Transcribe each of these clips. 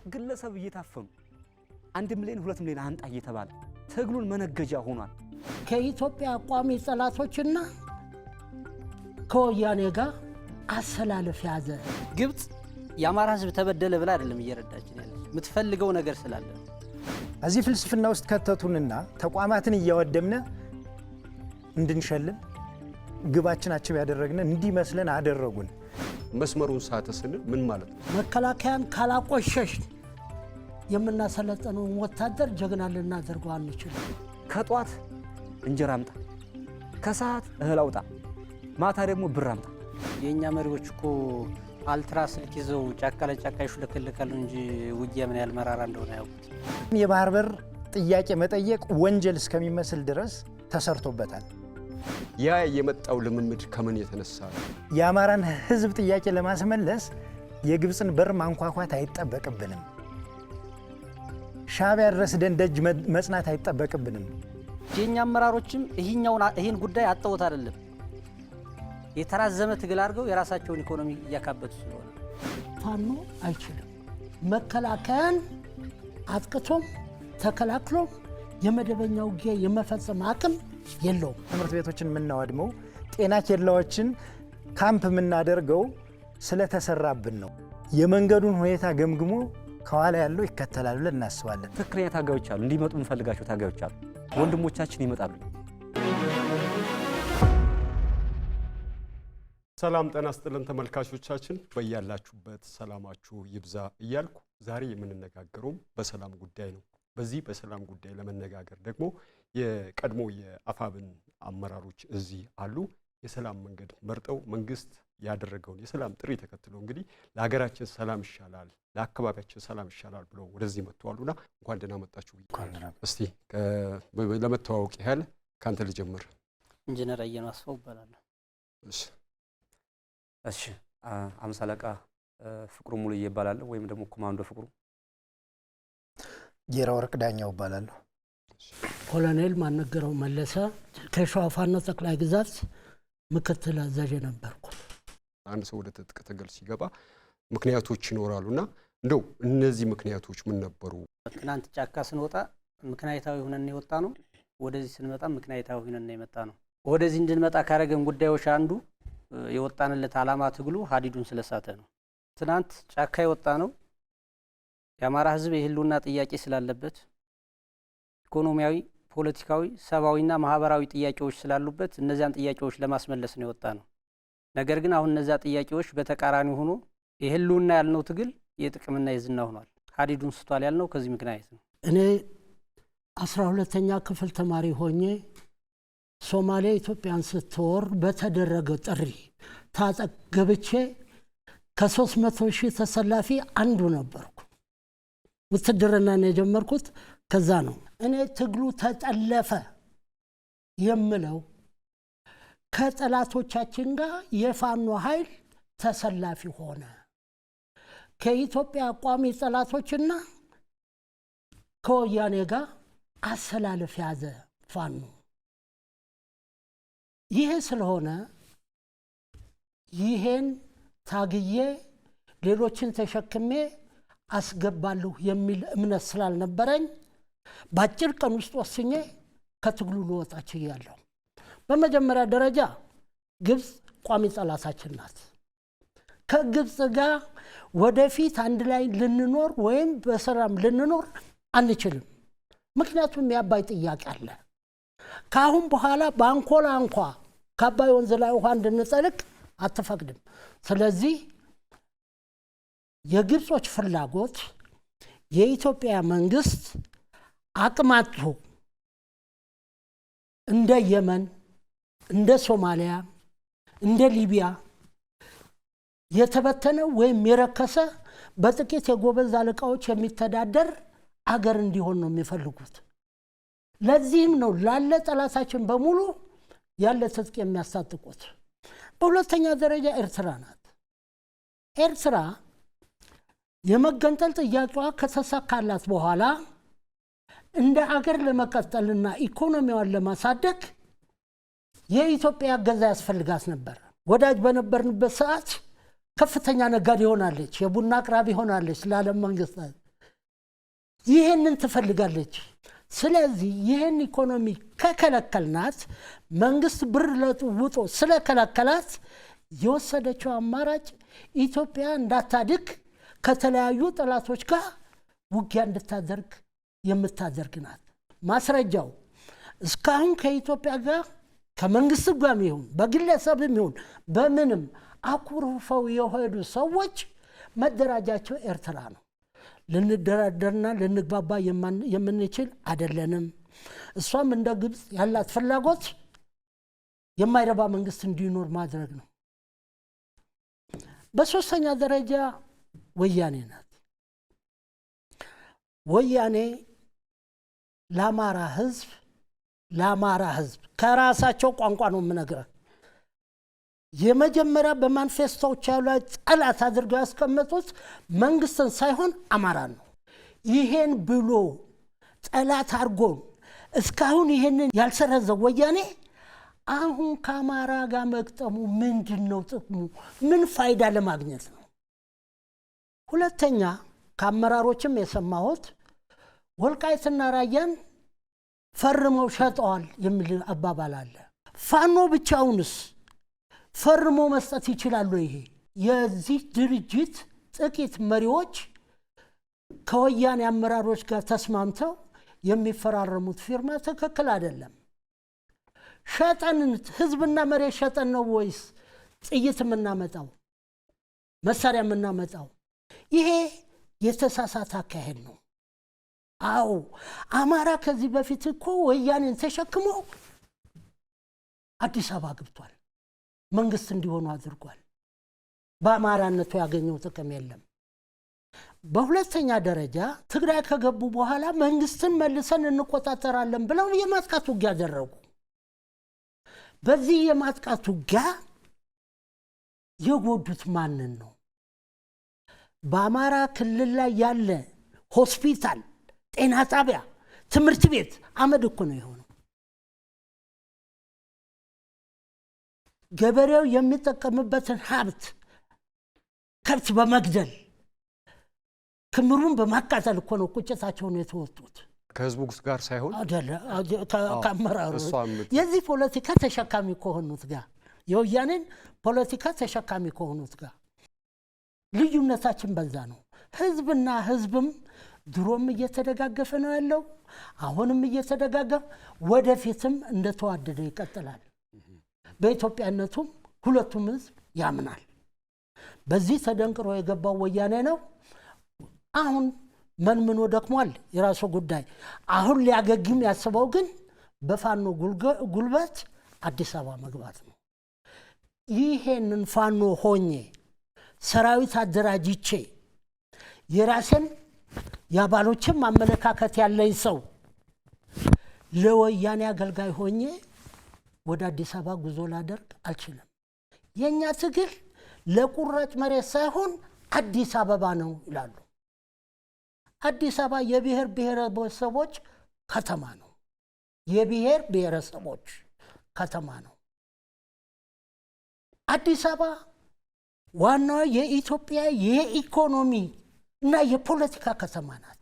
ግለሰብ እየታፈኑ 1 ሚሊዮን 2 ሚሊዮን አንጣ እየተባለ ትግሉን መነገጃ ሆኗል። ከኢትዮጵያ ቋሚ ጠላቶችና ከወያኔ ጋር አሰላለፍ ያዘ። ግብጽ የአማራ ህዝብ ተበደለ ብላ አይደለም እየረዳችን ያለ የምትፈልገው ነገር ስላለ እዚህ ፍልስፍና ውስጥ ከተቱንና ተቋማትን እያወደምነ እንድንሸልም ግባችናቸው ያደረግነ እንዲመስለን አደረጉን። መስመሩን ሳተስን ምን ማለት ነው? መከላከያን ካላቆሸሽ የምናሰለጥነው ወታደር ጀግና ልናደርገው አንችልም። ከጧት እንጀራ አምጣ፣ ከሰዓት እህል አውጣ፣ ማታ ደግሞ ብር አምጣ። የኛ መሪዎች እኮ አልትራ ስልክ ይዘው ጫካ ለጫካ ይሽለከለካሉ እንጂ ውጊያ ምን ያህል መራራ እንደሆነ ያውቁት። የባህር በር ጥያቄ መጠየቅ ወንጀል እስከሚመስል ድረስ ተሰርቶበታል። ያ የመጣው ልምምድ ከምን የተነሳ ነው? የአማራን ህዝብ ጥያቄ ለማስመለስ የግብፅን በር ማንኳኳት አይጠበቅብንም። ሻዕቢያ ድረስ ደጅ መጽናት አይጠበቅብንም። የኛ አመራሮችም ይህን ጉዳይ አጥተውት አይደለም የተራዘመ ትግል አድርገው የራሳቸውን ኢኮኖሚ እያካበቱ ስለሆነ ፋኖ አይችልም። መከላከያን አጥቅቶም ተከላክሎ የመደበኛ ውጊያ የመፈጸም አቅም የለውም። ትምህርት ቤቶችን የምናወድመው ጤና ኬላዎችን ካምፕ የምናደርገው ስለተሰራብን ነው። የመንገዱን ሁኔታ ገምግሞ ከኋላ ያለው ይከተላል ብለን እናስባለን። ትክክለኛ ታጋዮች አሉ፣ እንዲመጡ እንፈልጋቸው ታጋዮች አሉ። ወንድሞቻችን ይመጣሉ። ሰላም ጤና ይስጥልን ተመልካቾቻችን፣ በያላችሁበት ሰላማችሁ ይብዛ እያልኩ ዛሬ የምንነጋገረው በሰላም ጉዳይ ነው። በዚህ በሰላም ጉዳይ ለመነጋገር ደግሞ የቀድሞ የአፋብን አመራሮች እዚህ አሉ። የሰላም መንገድ መርጠው መንግስት ያደረገውን የሰላም ጥሪ ተከትሎ እንግዲህ ለሀገራችን ሰላም ይሻላል፣ ለአካባቢያችን ሰላም ይሻላል ብለው ወደዚህ መጥተዋልና እንኳን ደህና መጣችሁ። እስቲ ለመተዋወቅ ያህል ካንተ ልጀምር። ኢንጂነር አየነው አስፋው እባላለሁ። እሺ አምሳ አለቃ ፍቅሩ ሙሉ እየባላለሁ ወይም ደግሞ ኮማንዶ ፍቅሩ። ጌራ ወርቅ ዳኛው እባላለሁ። ኮሎኔል ማነገረው መለሰ ከሸዋ ፋኖ ጠቅላይ ግዛት ምክትል አዛዥ ነበርኩ። አንድ ሰው ወደ ትጥቅ ትግል ሲገባ ምክንያቶች ይኖራሉና እንደው እነዚህ ምክንያቶች ምን ነበሩ? ትናንት ጫካ ስንወጣ ምክንያታዊ ሆነን የወጣ ነው። ወደዚህ ስንመጣ ምክንያታዊ ሆነን የመጣ ነው። ወደዚህ እንድንመጣ ካረገን ጉዳዮች አንዱ የወጣንለት ዓላማ ትግሉ ሀዲዱን ስለሳተ ነው። ትናንት ጫካ የወጣ ነው የአማራ ህዝብ የህልውና ጥያቄ ስላለበት ኢኮኖሚያዊ፣ ፖለቲካዊ፣ ሰብአዊና ማህበራዊ ጥያቄዎች ስላሉበት እነዚያን ጥያቄዎች ለማስመለስ ነው የወጣ ነው። ነገር ግን አሁን እነዚያ ጥያቄዎች በተቃራኒ ሆኖ የህልውና ያልነው ትግል የጥቅምና የዝና ሆኗል። ሀዲዱን ስቷል ያልነው ከዚህ ምክንያት ነው። እኔ 12ኛ ክፍል ተማሪ ሆኜ ሶማሊያ ኢትዮጵያን ስትወር በተደረገ ጥሪ ታጠገብቼ ከ300,000 ተሰላፊ አንዱ ነበርኩ። ውትድርና ነው የጀመርኩት ከዛ ነው። እኔ ትግሉ ተጠለፈ የምለው ከጠላቶቻችን ጋር የፋኖ ኃይል ተሰላፊ ሆነ። ከኢትዮጵያ ቋሚ ጠላቶችና ከወያኔ ጋር አሰላለፍ ያዘ ፋኖ። ይሄ ስለሆነ ይሄን ታግዬ ሌሎችን ተሸክሜ አስገባለሁ የሚል እምነት ስላልነበረኝ በአጭር ቀን ውስጥ ወስኜ ከትግሉ ልወጣ ችያለሁ። በመጀመሪያ ደረጃ ግብፅ ቋሚ ጠላታችን ናት። ከግብፅ ጋር ወደፊት አንድ ላይ ልንኖር ወይም በሰላም ልንኖር አንችልም። ምክንያቱም የአባይ ጥያቄ አለ። ካሁን በኋላ ባንኮላ እንኳ ከአባይ ወንዝ ላይ ውሃ እንድንጠልቅ አትፈቅድም። ስለዚህ የግብጾች ፍላጎት የኢትዮጵያ መንግስት አቅማቱ እንደ የመን፣ እንደ ሶማሊያ፣ እንደ ሊቢያ የተበተነ ወይም የረከሰ በጥቂት የጎበዝ አለቃዎች የሚተዳደር አገር እንዲሆን ነው የሚፈልጉት። ለዚህም ነው ላለ ጠላታችን በሙሉ ያለ ትጥቅ የሚያስታጥቁት። በሁለተኛ ደረጃ ኤርትራ ናት። ኤርትራ የመገንጠል ጥያቄዋ ከተሳካላት በኋላ እንደ አገር ለመቀጠልና ኢኮኖሚዋን ለማሳደግ የኢትዮጵያ እገዛ ያስፈልጋት ነበር። ወዳጅ በነበርንበት ሰዓት ከፍተኛ ነጋዴ ሆናለች፣ የቡና አቅራቢ ሆናለች ለዓለም መንግስታት። ይህንን ትፈልጋለች። ስለዚህ ይህን ኢኮኖሚ ከከለከልናት መንግስት ብር ለውጦ ስለከለከላት የወሰደችው አማራጭ ኢትዮጵያ እንዳታድግ ከተለያዩ ጠላቶች ጋር ውጊያ እንድታደርግ የምታደርግ ናት። ማስረጃው እስካሁን ከኢትዮጵያ ጋር ከመንግስት ጋር ይሁን በግለሰብም ይሁን በምንም አኩርፈው የሄዱ ሰዎች መደራጃቸው ኤርትራ ነው። ልንደራደርና ልንግባባ የምንችል አይደለንም። እሷም እንደ ግብፅ ያላት ፍላጎት የማይረባ መንግስት እንዲኖር ማድረግ ነው። በሶስተኛ ደረጃ ወያኔ ናት። ወያኔ ለአማራ ህዝብ ከራሳቸው ቋንቋ ነው የምነግርህ። የመጀመሪያ በማኒፌስቶዎቻቸው ላይ ጠላት አድርገው ያስቀመጡት መንግስትን ሳይሆን አማራን ነው። ይሄን ብሎ ጠላት አድርጎን እስካሁን ይሄንን ያልሰረዘው ወያኔ አሁን ከአማራ ጋር መቅጠሙ ምንድን ነው ጥቅሙ? ምን ፋይዳ ለማግኘት ነው? ሁለተኛ ከአመራሮችም የሰማሁት ወልቃይትና ራያን ፈርመው ሸጠዋል የሚል አባባል አለ። ፋኖ ብቻውንስ ፈርሞ መስጠት ይችላሉ? ይሄ የዚህ ድርጅት ጥቂት መሪዎች ከወያኔ አመራሮች ጋር ተስማምተው የሚፈራረሙት ፊርማ ትክክል አይደለም። ሸጠን ህዝብና መሬት ሸጠን ነው ወይስ ጥይት የምናመጣው መሳሪያ የምናመጣው? ይሄ የተሳሳተ አካሄድ ነው። አዎ አማራ ከዚህ በፊት እኮ ወያኔን ተሸክሞ አዲስ አበባ ገብቷል። መንግስት እንዲሆኑ አድርጓል። በአማራነቱ ያገኘው ጥቅም የለም። በሁለተኛ ደረጃ ትግራይ ከገቡ በኋላ መንግስትን መልሰን እንቆጣጠራለን ብለው የማጥቃት ውጊያ አደረጉ። በዚህ የማጥቃት ውጊያ የጎዱት ማንን ነው? በአማራ ክልል ላይ ያለ ሆስፒታል፣ ጤና ጣቢያ፣ ትምህርት ቤት አመድ እኮ ነው የሆነው። ገበሬው የሚጠቀምበትን ሀብት ከብት በመግደል ክምሩን በማቃጠል እኮ ነው ቁጭታቸውን የተወጡት። ከህዝቡ ጋር ሳይሆን ከአመራሩ የዚህ ፖለቲካ ተሸካሚ ከሆኑት ጋር የወያኔን ፖለቲካ ተሸካሚ ከሆኑት ጋር ልዩነታችን በዛ ነው። ህዝብና ህዝብም ድሮም እየተደጋገፈ ነው ያለው። አሁንም እየተደጋገፈ ወደፊትም እንደተዋደደ ይቀጥላል። በኢትዮጵያነቱም ሁለቱም ህዝብ ያምናል። በዚህ ተደንቅሮ የገባው ወያኔ ነው። አሁን መንምኖ ደክሟል፣ የራሱ ጉዳይ። አሁን ሊያገግም ያስበው ግን በፋኖ ጉልበት አዲስ አበባ መግባት ነው። ይሄንን ፋኖ ሆኜ ሰራዊት አደራጅቼ የራሴን የአባሎችም አመለካከት ያለኝ ሰው ለወያኔ አገልጋይ ሆኜ ወደ አዲስ አበባ ጉዞ ላደርግ አልችልም። የኛ ትግል ለቁራጭ መሬት ሳይሆን አዲስ አበባ ነው ይላሉ። አዲስ አበባ የብሔር ብሔረሰቦች ከተማ ነው። የብሔር ብሔረሰቦች ከተማ ነው። አዲስ አበባ ዋናው የኢትዮጵያ የኢኮኖሚ እና የፖለቲካ ከተማ ናት።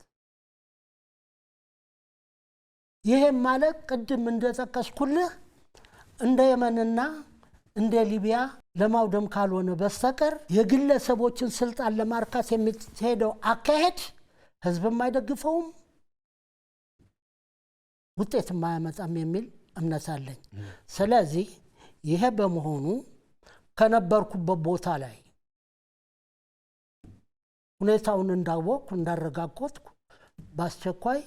ይሄም ማለት ቅድም እንደጠቀስኩልህ እንደ የመንና እንደ ሊቢያ ለማውደም ካልሆነ በስተቀር የግለሰቦችን ስልጣን ለማርካት የሚሄደው አካሄድ ህዝብም አይደግፈውም፣ ውጤትም አያመጣም የሚል እምነት አለኝ። ስለዚህ ይሄ በመሆኑ ከነበርኩበት ቦታ ላይ ሁኔታውን እንዳወቅኩ እንዳረጋገጥኩ በአስቸኳይ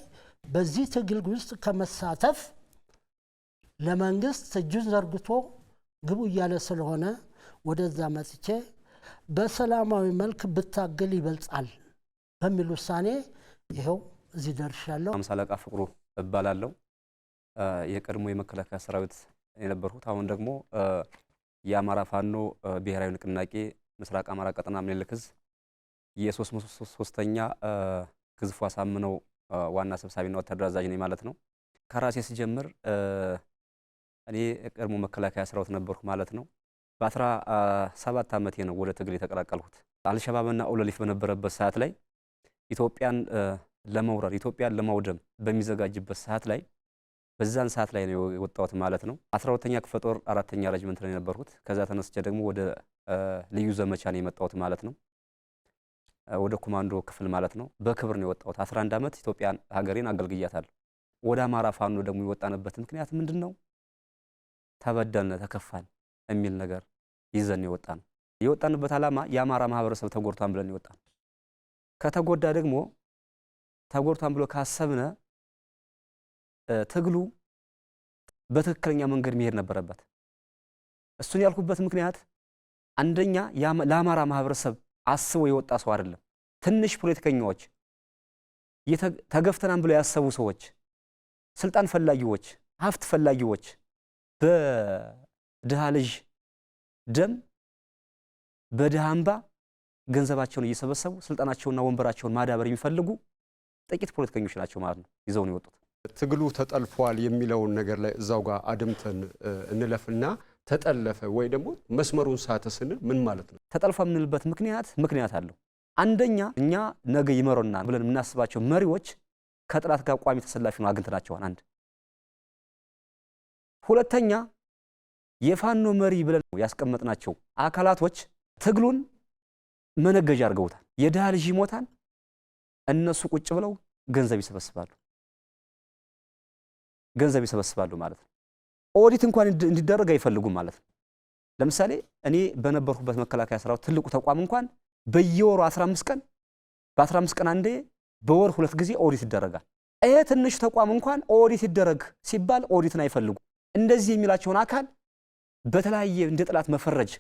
በዚህ ትግል ውስጥ ከመሳተፍ ለመንግስት እጁን ዘርግቶ ግቡ እያለ ስለሆነ ወደዛ መጥቼ በሰላማዊ መልክ ብታገል ይበልጣል በሚል ውሳኔ ይኸው እዚህ ደርሻለሁ። አምሳ አለቃ ፍቅሩ እባላለሁ። የቀድሞ የመከላከያ ሰራዊት የነበርኩት አሁን ደግሞ የአማራ ፋኖ ብሔራዊ ንቅናቄ ምስራቅ አማራ ቀጠና ምኒልክ ዕዝ የ303ኛ ግዝፉ አሳምነው ዋና ሰብሳቢና ወታደር አዛዥ ነኝ ማለት ነው። ከራሴ ሲጀምር እኔ ቀድሞ መከላከያ ሰራዊት ነበርኩ ማለት ነው። በ17 ዓመቴ ነው ወደ ትግል የተቀላቀልኩት። አልሸባብና ኦለሊፍ በነበረበት ሰዓት ላይ ኢትዮጵያን ለመውረር ኢትዮጵያን ለማውደም በሚዘጋጅበት ሰዓት ላይ በዛን ሰዓት ላይ ነው የወጣሁት ማለት ነው። 12ኛ ክፍለ ጦር 4ኛ ሬጅመንት ላይ ነበርኩት። ከዛ ተነስቼ ደግሞ ወደ ልዩ ዘመቻ ነው የመጣሁት ማለት ነው። ወደ ኮማንዶ ክፍል ማለት ነው። በክብር ነው የወጣሁት። 11 ዓመት ኢትዮጵያን ሀገሬን አገልግያታለሁ። ወደ አማራ ፋኖ ደግሞ የወጣንበት ምክንያት ምንድነው? ተበደልን ተከፋን የሚል ነገር ይዘን የወጣነው። የወጣንበት ዓላማ የአማራ ማህበረሰብ ተጎድቷን ብለን የወጣን ከተጎዳ ደግሞ ተጎድቷን ብሎ ካሰብነ ትግሉ በትክክለኛ መንገድ መሄድ ነበረበት። እሱን ያልኩበት ምክንያት አንደኛ ለአማራ ማህበረሰብ አስቦ የወጣ ሰው አይደለም። ትንሽ ፖለቲከኞች፣ ተገፍተናን ብለው ያሰቡ ሰዎች፣ ስልጣን ፈላጊዎች፣ ሀብት ፈላጊዎች በድሃ ልጅ ደም በድሃ እንባ ገንዘባቸውን እየሰበሰቡ ስልጣናቸውንና ወንበራቸውን ማዳበር የሚፈልጉ ጥቂት ፖለቲከኞች ናቸው ማለት ነው ይዘው ነው የወጡት። ትግሉ ተጠልፏል የሚለውን ነገር ላይ እዛው ጋር አድምተን እንለፍና ተጠለፈ ወይ ደግሞ መስመሩን ሳተ ስንል ምን ማለት ነው? ተጠልፏ የምንልበት ምክንያት አለው። አንደኛ እኛ ነገ ይመሩናል ብለን የምናስባቸው መሪዎች ከጥላት ጋር ቋሚ ተሰላፊ ነው አግኝተናቸዋል። አንድ ሁለተኛ የፋኖ መሪ ብለን ያስቀመጥናቸው አካላቶች ትግሉን መነገጃ አድርገውታል። የድሃ ልጅ ይሞታል፣ እነሱ ቁጭ ብለው ገንዘብ ይሰበስባሉ ማለት ነው። ኦዲት እንኳን እንዲደረግ አይፈልጉም ማለት ነው። ለምሳሌ እኔ በነበርኩበት መከላከያ ሰራዊት ትልቁ ተቋም እንኳን በየወሩ 15 ቀን በ15 ቀን አንዴ በወር 2 ጊዜ ኦዲት ይደረጋል። ይሄ ትንሽ ተቋም እንኳን ኦዲት ይደረግ ሲባል ኦዲትን አይፈልጉም። እንደዚህ የሚላቸውን አካል በተለያየ እንደ ጥላት መፈረጅ፣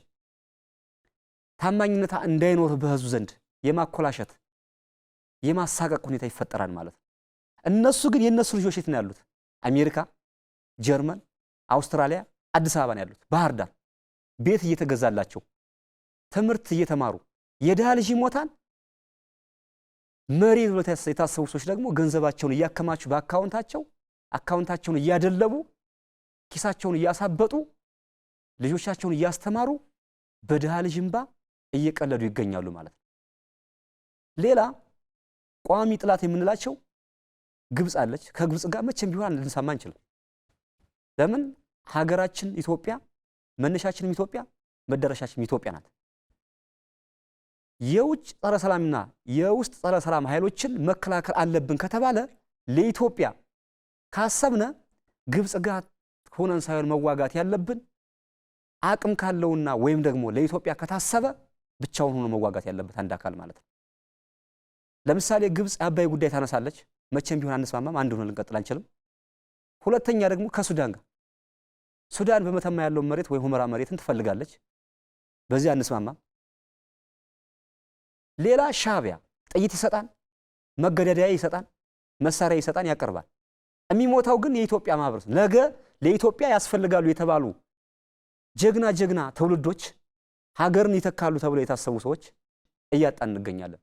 ታማኝነት እንዳይኖር በህዝቡ ዘንድ የማኮላሸት የማሳቀቅ ሁኔታ ይፈጠራል ማለት ነው። እነሱ ግን የነሱ ልጆች የት ነው ያሉት? አሜሪካ፣ ጀርመን፣ አውስትራሊያ፣ አዲስ አበባ ነው ያሉት። ባህር ዳር ቤት እየተገዛላቸው ትምህርት እየተማሩ የድሃ ልጅ ይሞታል። መሪ ብለው የታሰቡ ሰዎች ደግሞ ገንዘባቸውን እያከማቹ አካውንታቸውን እያደለቡ ኪሳቸውን እያሳበጡ ልጆቻቸውን እያስተማሩ በድሃ ልጅ እንባ እየቀለዱ ይገኛሉ ማለት ነው። ሌላ ቋሚ ጥላት የምንላቸው ግብጽ አለች። ከግብጽ ጋር መቼም ቢሆን ልንሰማ አንችልም። ለምን? ሀገራችን ኢትዮጵያ መነሻችንም ኢትዮጵያ መዳረሻችንም ኢትዮጵያ ናት። የውጭ ጸረ ሰላምና የውስጥ ጸረ ሰላም ኃይሎችን መከላከል አለብን ከተባለ ለኢትዮጵያ ካሰብነ ግብጽ ጋር ሆነን ሳይሆን መዋጋት ያለብን አቅም ካለውና ወይም ደግሞ ለኢትዮጵያ ከታሰበ ብቻውን ሆኖ መዋጋት ያለበት አንድ አካል ማለት ነው። ለምሳሌ ግብጽ አባይ ጉዳይ ታነሳለች። መቼም ቢሆን አንስማማም፣ አንድ ሆነን ልንቀጥል አንችልም። ሁለተኛ ደግሞ ከሱዳን ጋር ሱዳን በመተማ ያለው መሬት ወይ ሁመራ መሬትን ትፈልጋለች። በዚህ አንስማማም። ሌላ ሻዕቢያ ጥይት ይሰጣል፣ መገዳደያ ይሰጣል፣ መሳሪያ ይሰጣል፣ ያቀርባል። የሚሞታው ግን የኢትዮጵያ ማህበረሰብ ነገ ለኢትዮጵያ ያስፈልጋሉ የተባሉ ጀግና ትውልዶች ሀገርን ይተካሉ ተብለው የታሰቡ ሰዎች እያጣን እንገኛለን።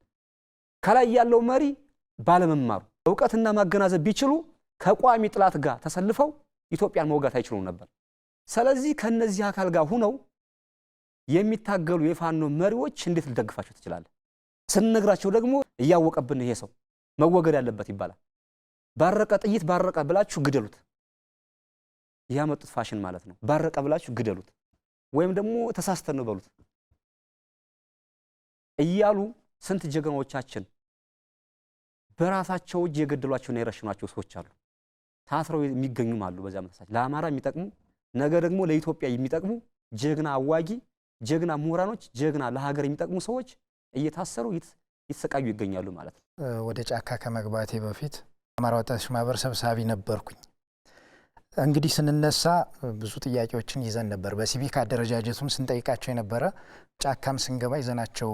ከላይ ያለው መሪ ባለመማሩ ዕውቀትና ማገናዘብ ቢችሉ ከቋሚ ጥላት ጋር ተሰልፈው ኢትዮጵያን መውጋት አይችሉም ነበር። ስለዚህ ከነዚህ አካል ጋር ሆነው የሚታገሉ የፋኖ መሪዎች እንዴት ልደግፋቸው ትችላለህ? ስንነግራቸው ደግሞ እያወቀብን ይሄ ሰው መወገድ ያለበት ይባላል። ባረቀ ጥይት ባረቀ ብላችሁ ግደሉት። ያመጡት ፋሽን ማለት ነው። ባረቀ ብላችሁ ግደሉት ወይም ደግሞ ተሳስተን ነው በሉት እያሉ ስንት ጀግናዎቻችን በራሳቸው እጅ የገደሏቸውና የረሽኗቸው ሰዎች አሉ። ታስረው የሚገኙም አሉ። በዛ መተሳች ለአማራ የሚጠቅሙ ነገ ደግሞ ለኢትዮጵያ የሚጠቅሙ ጀግና አዋጊ፣ ጀግና ምሁራኖች፣ ጀግና ለሀገር የሚጠቅሙ ሰዎች እየታሰሩ ይተሰቃዩ ይገኛሉ ማለት ነው። ወደ ጫካ ከመግባቴ በፊት አማራ ወጣቶች ማህበር ሰብሳቢ ነበርኩኝ። እንግዲህ ስንነሳ ብዙ ጥያቄዎችን ይዘን ነበር። በሲቪክ አደረጃጀቱም ስንጠይቃቸው የነበረ ጫካም ስንገባ ይዘናቸው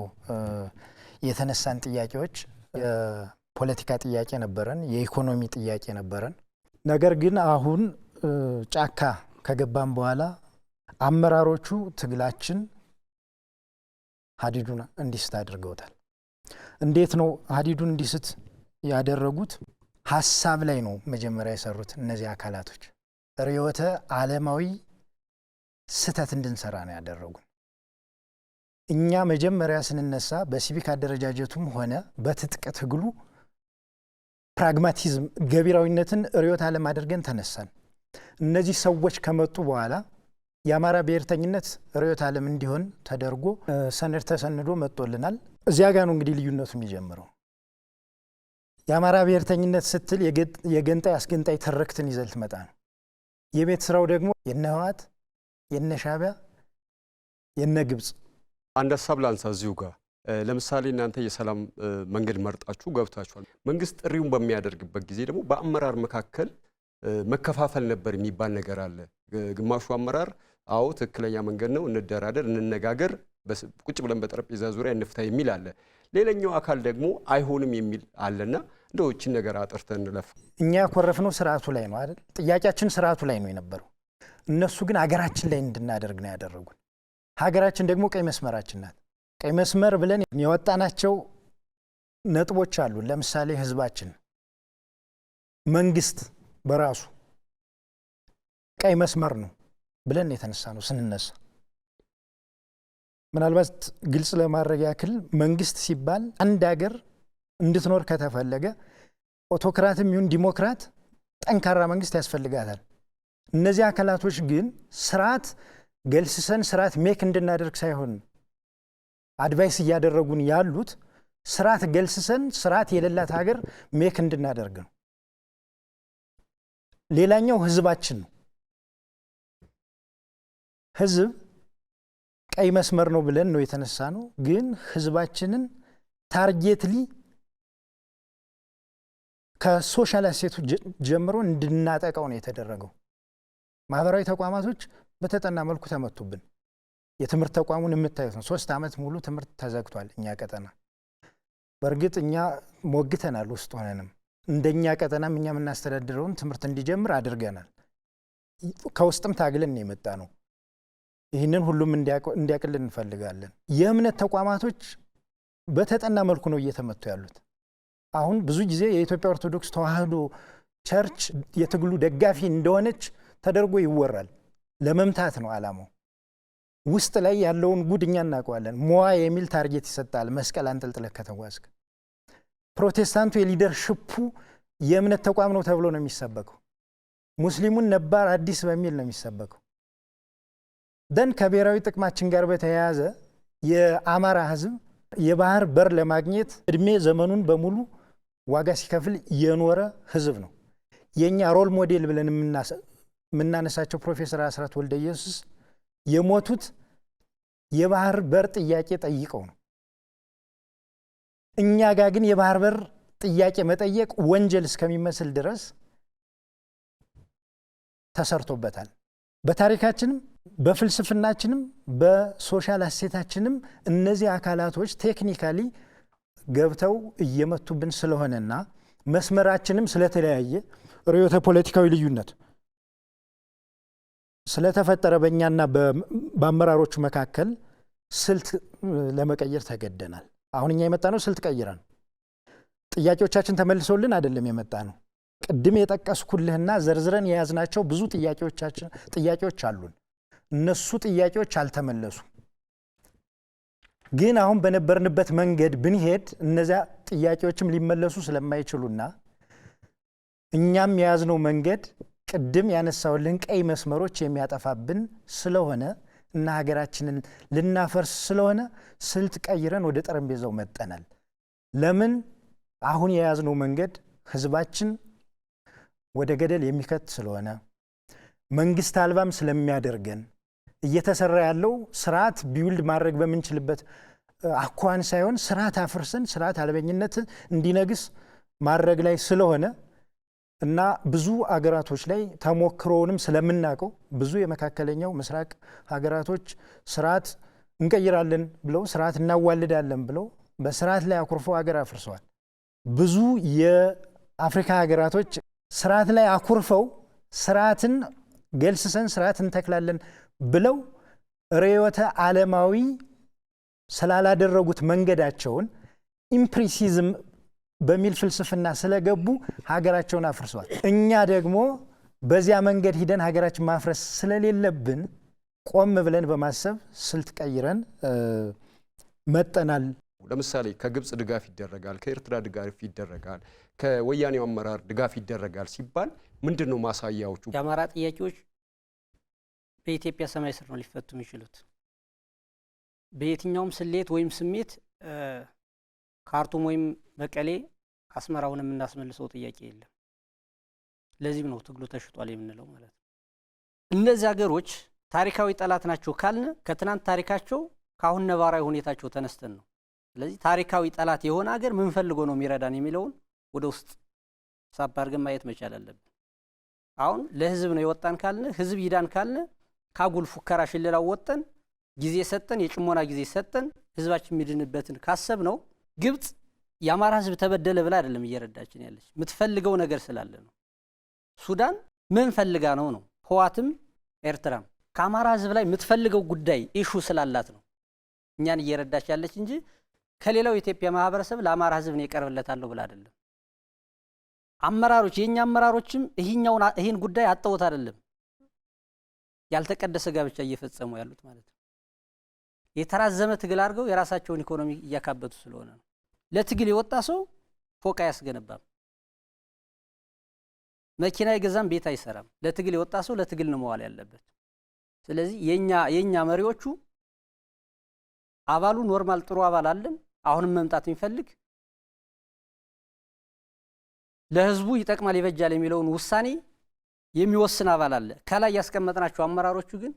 የተነሳን ጥያቄዎች የፖለቲካ ጥያቄ ነበረን፣ የኢኮኖሚ ጥያቄ ነበረን። ነገር ግን አሁን ጫካ ከገባን በኋላ አመራሮቹ ትግላችን ሀዲዱን እንዲስት አድርገውታል። እንዴት ነው ሀዲዱን እንዲስት ያደረጉት? ሀሳብ ላይ ነው መጀመሪያ የሰሩት እነዚህ አካላቶች። ርዕዮተ ዓለማዊ ስህተት እንድንሰራ ነው ያደረጉን። እኛ መጀመሪያ ስንነሳ በሲቪክ አደረጃጀቱም ሆነ በትጥቅ ትግሉ ፕራግማቲዝም ገቢራዊነትን ርዕዮተ ዓለም አድርገን ተነሳን። እነዚህ ሰዎች ከመጡ በኋላ የአማራ ብሔርተኝነት ርዕዮተ ዓለም እንዲሆን ተደርጎ ሰነድ ተሰንዶ መጥቶልናል። እዚያ ጋር ነው እንግዲህ ልዩነቱ የሚጀምረው። የአማራ ብሔርተኝነት ስትል የገንጣይ አስገንጣይ ትርክትን ይዘህ ልትመጣ ነው። የቤት ስራው ደግሞ የነ ህወሓት የነ ሻዕቢያ የነ ግብፅ። አንድ ሀሳብ ላንሳ እዚሁ ጋር። ለምሳሌ እናንተ የሰላም መንገድ መርጣችሁ ገብታችኋል። መንግስት ጥሪውን በሚያደርግበት ጊዜ ደግሞ በአመራር መካከል መከፋፈል ነበር የሚባል ነገር አለ። ግማሹ አመራር አዎ ትክክለኛ መንገድ ነው፣ እንደራደር፣ እንነጋገር፣ ቁጭ ብለን በጠረጴዛ ዙሪያ እንፍታ የሚል አለ። ሌላኛው አካል ደግሞ አይሆንም የሚል አለና እንደው እቺን ነገር አጥርተን እንለፍ። እኛ ያኮረፍነው ስርዓቱ ላይ ነው አይደል? ጥያቄያችን ስርዓቱ ላይ ነው የነበረው። እነሱ ግን ሀገራችን ላይ እንድናደርግ ነው ያደረጉን። ሀገራችን ደግሞ ቀይ መስመራችን ናት። ቀይ መስመር ብለን ያወጣናቸው ነጥቦች አሉ። ለምሳሌ ህዝባችን፣ መንግስት በራሱ ቀይ መስመር ነው ብለን የተነሳ ነው ስንነሳ። ምናልባት ግልጽ ለማድረግ ያክል መንግስት ሲባል አንድ ሀገር እንድትኖር ከተፈለገ ኦቶክራትም ይሁን ዲሞክራት ጠንካራ መንግስት ያስፈልጋታል። እነዚህ አካላቶች ግን ስርዓት ገልስሰን ስርዓት ሜክ እንድናደርግ ሳይሆን አድቫይስ እያደረጉን ያሉት ስርዓት ገልስሰን ስርዓት የሌላት ሀገር ሜክ እንድናደርግ ነው። ሌላኛው ህዝባችን ነው። ህዝብ ቀይ መስመር ነው ብለን ነው የተነሳ ነው። ግን ህዝባችንን ታርጌትሊ ከሶሻል አሴቱ ጀምሮ እንድናጠቃው ነው የተደረገው። ማህበራዊ ተቋማቶች በተጠና መልኩ ተመቱብን። የትምህርት ተቋሙን የምታዩት ነው። 3 ዓመት ሙሉ ትምህርት ተዘግቷል እኛ ቀጠና። በእርግጥ እኛ ሞግተናል፣ ውስጥ ሆነንም እንደኛ ቀጠናም እኛ የምናስተዳድረውን ትምህርት እንዲጀምር አድርገናል። ከውስጥም ታግለን ነው የመጣ ነው። ይህንን ሁሉም እንዲያቅልን እንፈልጋለን። የእምነት ተቋማቶች በተጠና መልኩ ነው እየተመቱ ያሉት። አሁን ብዙ ጊዜ የኢትዮጵያ ኦርቶዶክስ ተዋሕዶ ቸርች የትግሉ ደጋፊ እንደሆነች ተደርጎ ይወራል። ለመምታት ነው ዓላማው። ውስጥ ላይ ያለውን ጉድ እኛ እናውቀዋለን። ሞዋ የሚል ታርጌት ይሰጣል። መስቀል አንጠልጥለህ ከተጓዝክ። ፕሮቴስታንቱ የሊደርሽፑ የእምነት ተቋም ነው ተብሎ ነው የሚሰበከው። ሙስሊሙን ነባር አዲስ በሚል ነው የሚሰበከው። ደን ከብሔራዊ ጥቅማችን ጋር በተያያዘ የአማራ ህዝብ የባህር በር ለማግኘት እድሜ ዘመኑን በሙሉ ዋጋ ሲከፍል የኖረ ህዝብ ነው። የኛ ሮል ሞዴል ብለን የምናነሳቸው ፕሮፌሰር አስራት ወልደየሱስ የሞቱት የባህር በር ጥያቄ ጠይቀው ነው። እኛ ጋር ግን የባህር በር ጥያቄ መጠየቅ ወንጀል እስከሚመስል ድረስ ተሰርቶበታል። በታሪካችንም በፍልስፍናችንም በሶሻል አሴታችንም እነዚህ አካላቶች ቴክኒካሊ ገብተው እየመቱብን ስለሆነና መስመራችንም ስለተለያየ ርዕዮተ ፖለቲካዊ ልዩነት ስለተፈጠረ በእኛና በአመራሮቹ መካከል ስልት ለመቀየር ተገደናል። አሁን እኛ የመጣ ነው ስልት ቀይረን ጥያቄዎቻችን ተመልሰውልን አይደለም የመጣ ነው። ቅድም የጠቀስኩልህና ዘርዝረን የያዝናቸው ብዙ ጥያቄዎች አሉን። እነሱ ጥያቄዎች አልተመለሱ። ግን አሁን በነበርንበት መንገድ ብንሄድ እነዚያ ጥያቄዎችም ሊመለሱ ስለማይችሉና እኛም የያዝነው መንገድ ቅድም ያነሳውልን ቀይ መስመሮች የሚያጠፋብን ስለሆነ እና ሀገራችንን ልናፈርስ ስለሆነ ስልት ቀይረን ወደ ጠረጴዛው መጠናል። ለምን? አሁን የያዝነው መንገድ ህዝባችን ወደ ገደል የሚከት ስለሆነ መንግስት አልባም ስለሚያደርገን እየተሰራ ያለው ስርዓት ቢውልድ ማድረግ በምንችልበት አኳን ሳይሆን ስርዓት አፍርሰን ስርዓት አልበኝነት እንዲነግስ ማድረግ ላይ ስለሆነ እና ብዙ አገራቶች ላይ ተሞክሮውንም ስለምናውቀው ብዙ የመካከለኛው ምስራቅ ሀገራቶች ስርዓት እንቀይራለን ብለው ስርዓት እናዋልዳለን ብለው በስርዓት ላይ አኩርፈው ሀገር አፍርሰዋል። ብዙ የአፍሪካ ሀገራቶች ስርዓት ላይ አኩርፈው ስርዓትን ገልስሰን ስርዓት እንተክላለን ብለው ርዕዮተ ዓለማዊ ስላላደረጉት መንገዳቸውን ኢምፕሪሲዝም በሚል ፍልስፍና ስለገቡ ሀገራቸውን አፍርሰዋል። እኛ ደግሞ በዚያ መንገድ ሂደን ሀገራችን ማፍረስ ስለሌለብን ቆም ብለን በማሰብ ስልት ቀይረን መጠናል። ለምሳሌ ከግብጽ ድጋፍ ይደረጋል፣ ከኤርትራ ድጋፍ ይደረጋል፣ ከወያኔው አመራር ድጋፍ ይደረጋል ሲባል ምንድነው ማሳያዎቹ? የአማራ ጥያቄዎች በኢትዮጵያ ሰማይ ስር ነው ሊፈቱ የሚችሉት። በየትኛውም ስሌት ወይም ስሜት ካርቱም ወይም መቀሌ አስመራውን የምናስመልሰው ጥያቄ የለም። ለዚህም ነው ትግሉ ተሽጧል የምንለው ማለት ነው። እነዚህ ሀገሮች ታሪካዊ ጠላት ናቸው ካልን ከትናንት ታሪካቸው ከአሁን ነባራዊ ሁኔታቸው ተነስተን ነው። ስለዚህ ታሪካዊ ጠላት የሆነ ሀገር ምን ፈልጎ ነው የሚረዳን የሚለውን ወደ ውስጥ ሳብ አድርገን ማየት መቻል አለብን። አሁን ለህዝብ ነው የወጣን ካልን ህዝብ ይዳን ካልን ካጉል ፉከራ ሽለላው ወጠን ጊዜ ሰጠን የጭሞና ጊዜ ሰጠን ህዝባችን የሚድንበትን ካሰብ ነው። ግብጽ የአማራ ህዝብ ተበደለ ብላ አይደለም እየረዳችን ያለች የምትፈልገው ነገር ስላለ ነው። ሱዳን ምን ፈልጋ ነው? ህዋትም ኤርትራም ከአማራ ህዝብ ላይ የምትፈልገው ጉዳይ ኢሹ ስላላት ነው እኛን እየረዳች ያለች እንጂ ከሌላው የኢትዮጵያ ማህበረሰብ ለአማራ ህዝብ ነው የቀርብለታለሁ ብላ አይደለም። አመራሮች የኛ አመራሮችም ይህን ጉዳይ አጠውት አይደለም ያልተቀደሰ ጋብቻ እየፈጸሙ ያሉት ማለት ነው። የተራዘመ ትግል አድርገው የራሳቸውን ኢኮኖሚ እያካበቱ ስለሆነ ነው። ለትግል የወጣ ሰው ፎቅ አያስገነባም፣ መኪና ይገዛም፣ ቤት አይሰራም። ለትግል የወጣ ሰው ለትግል ነው መዋል ያለበት። ስለዚህ የኛ መሪዎቹ አባሉ ኖርማል ጥሩ አባል አለን አሁንም መምጣት የሚፈልግ ለህዝቡ ይጠቅማል ይበጃል የሚለውን ውሳኔ የሚወስን አባል አለ። ከላይ ያስቀመጥናቸው አመራሮቹ ግን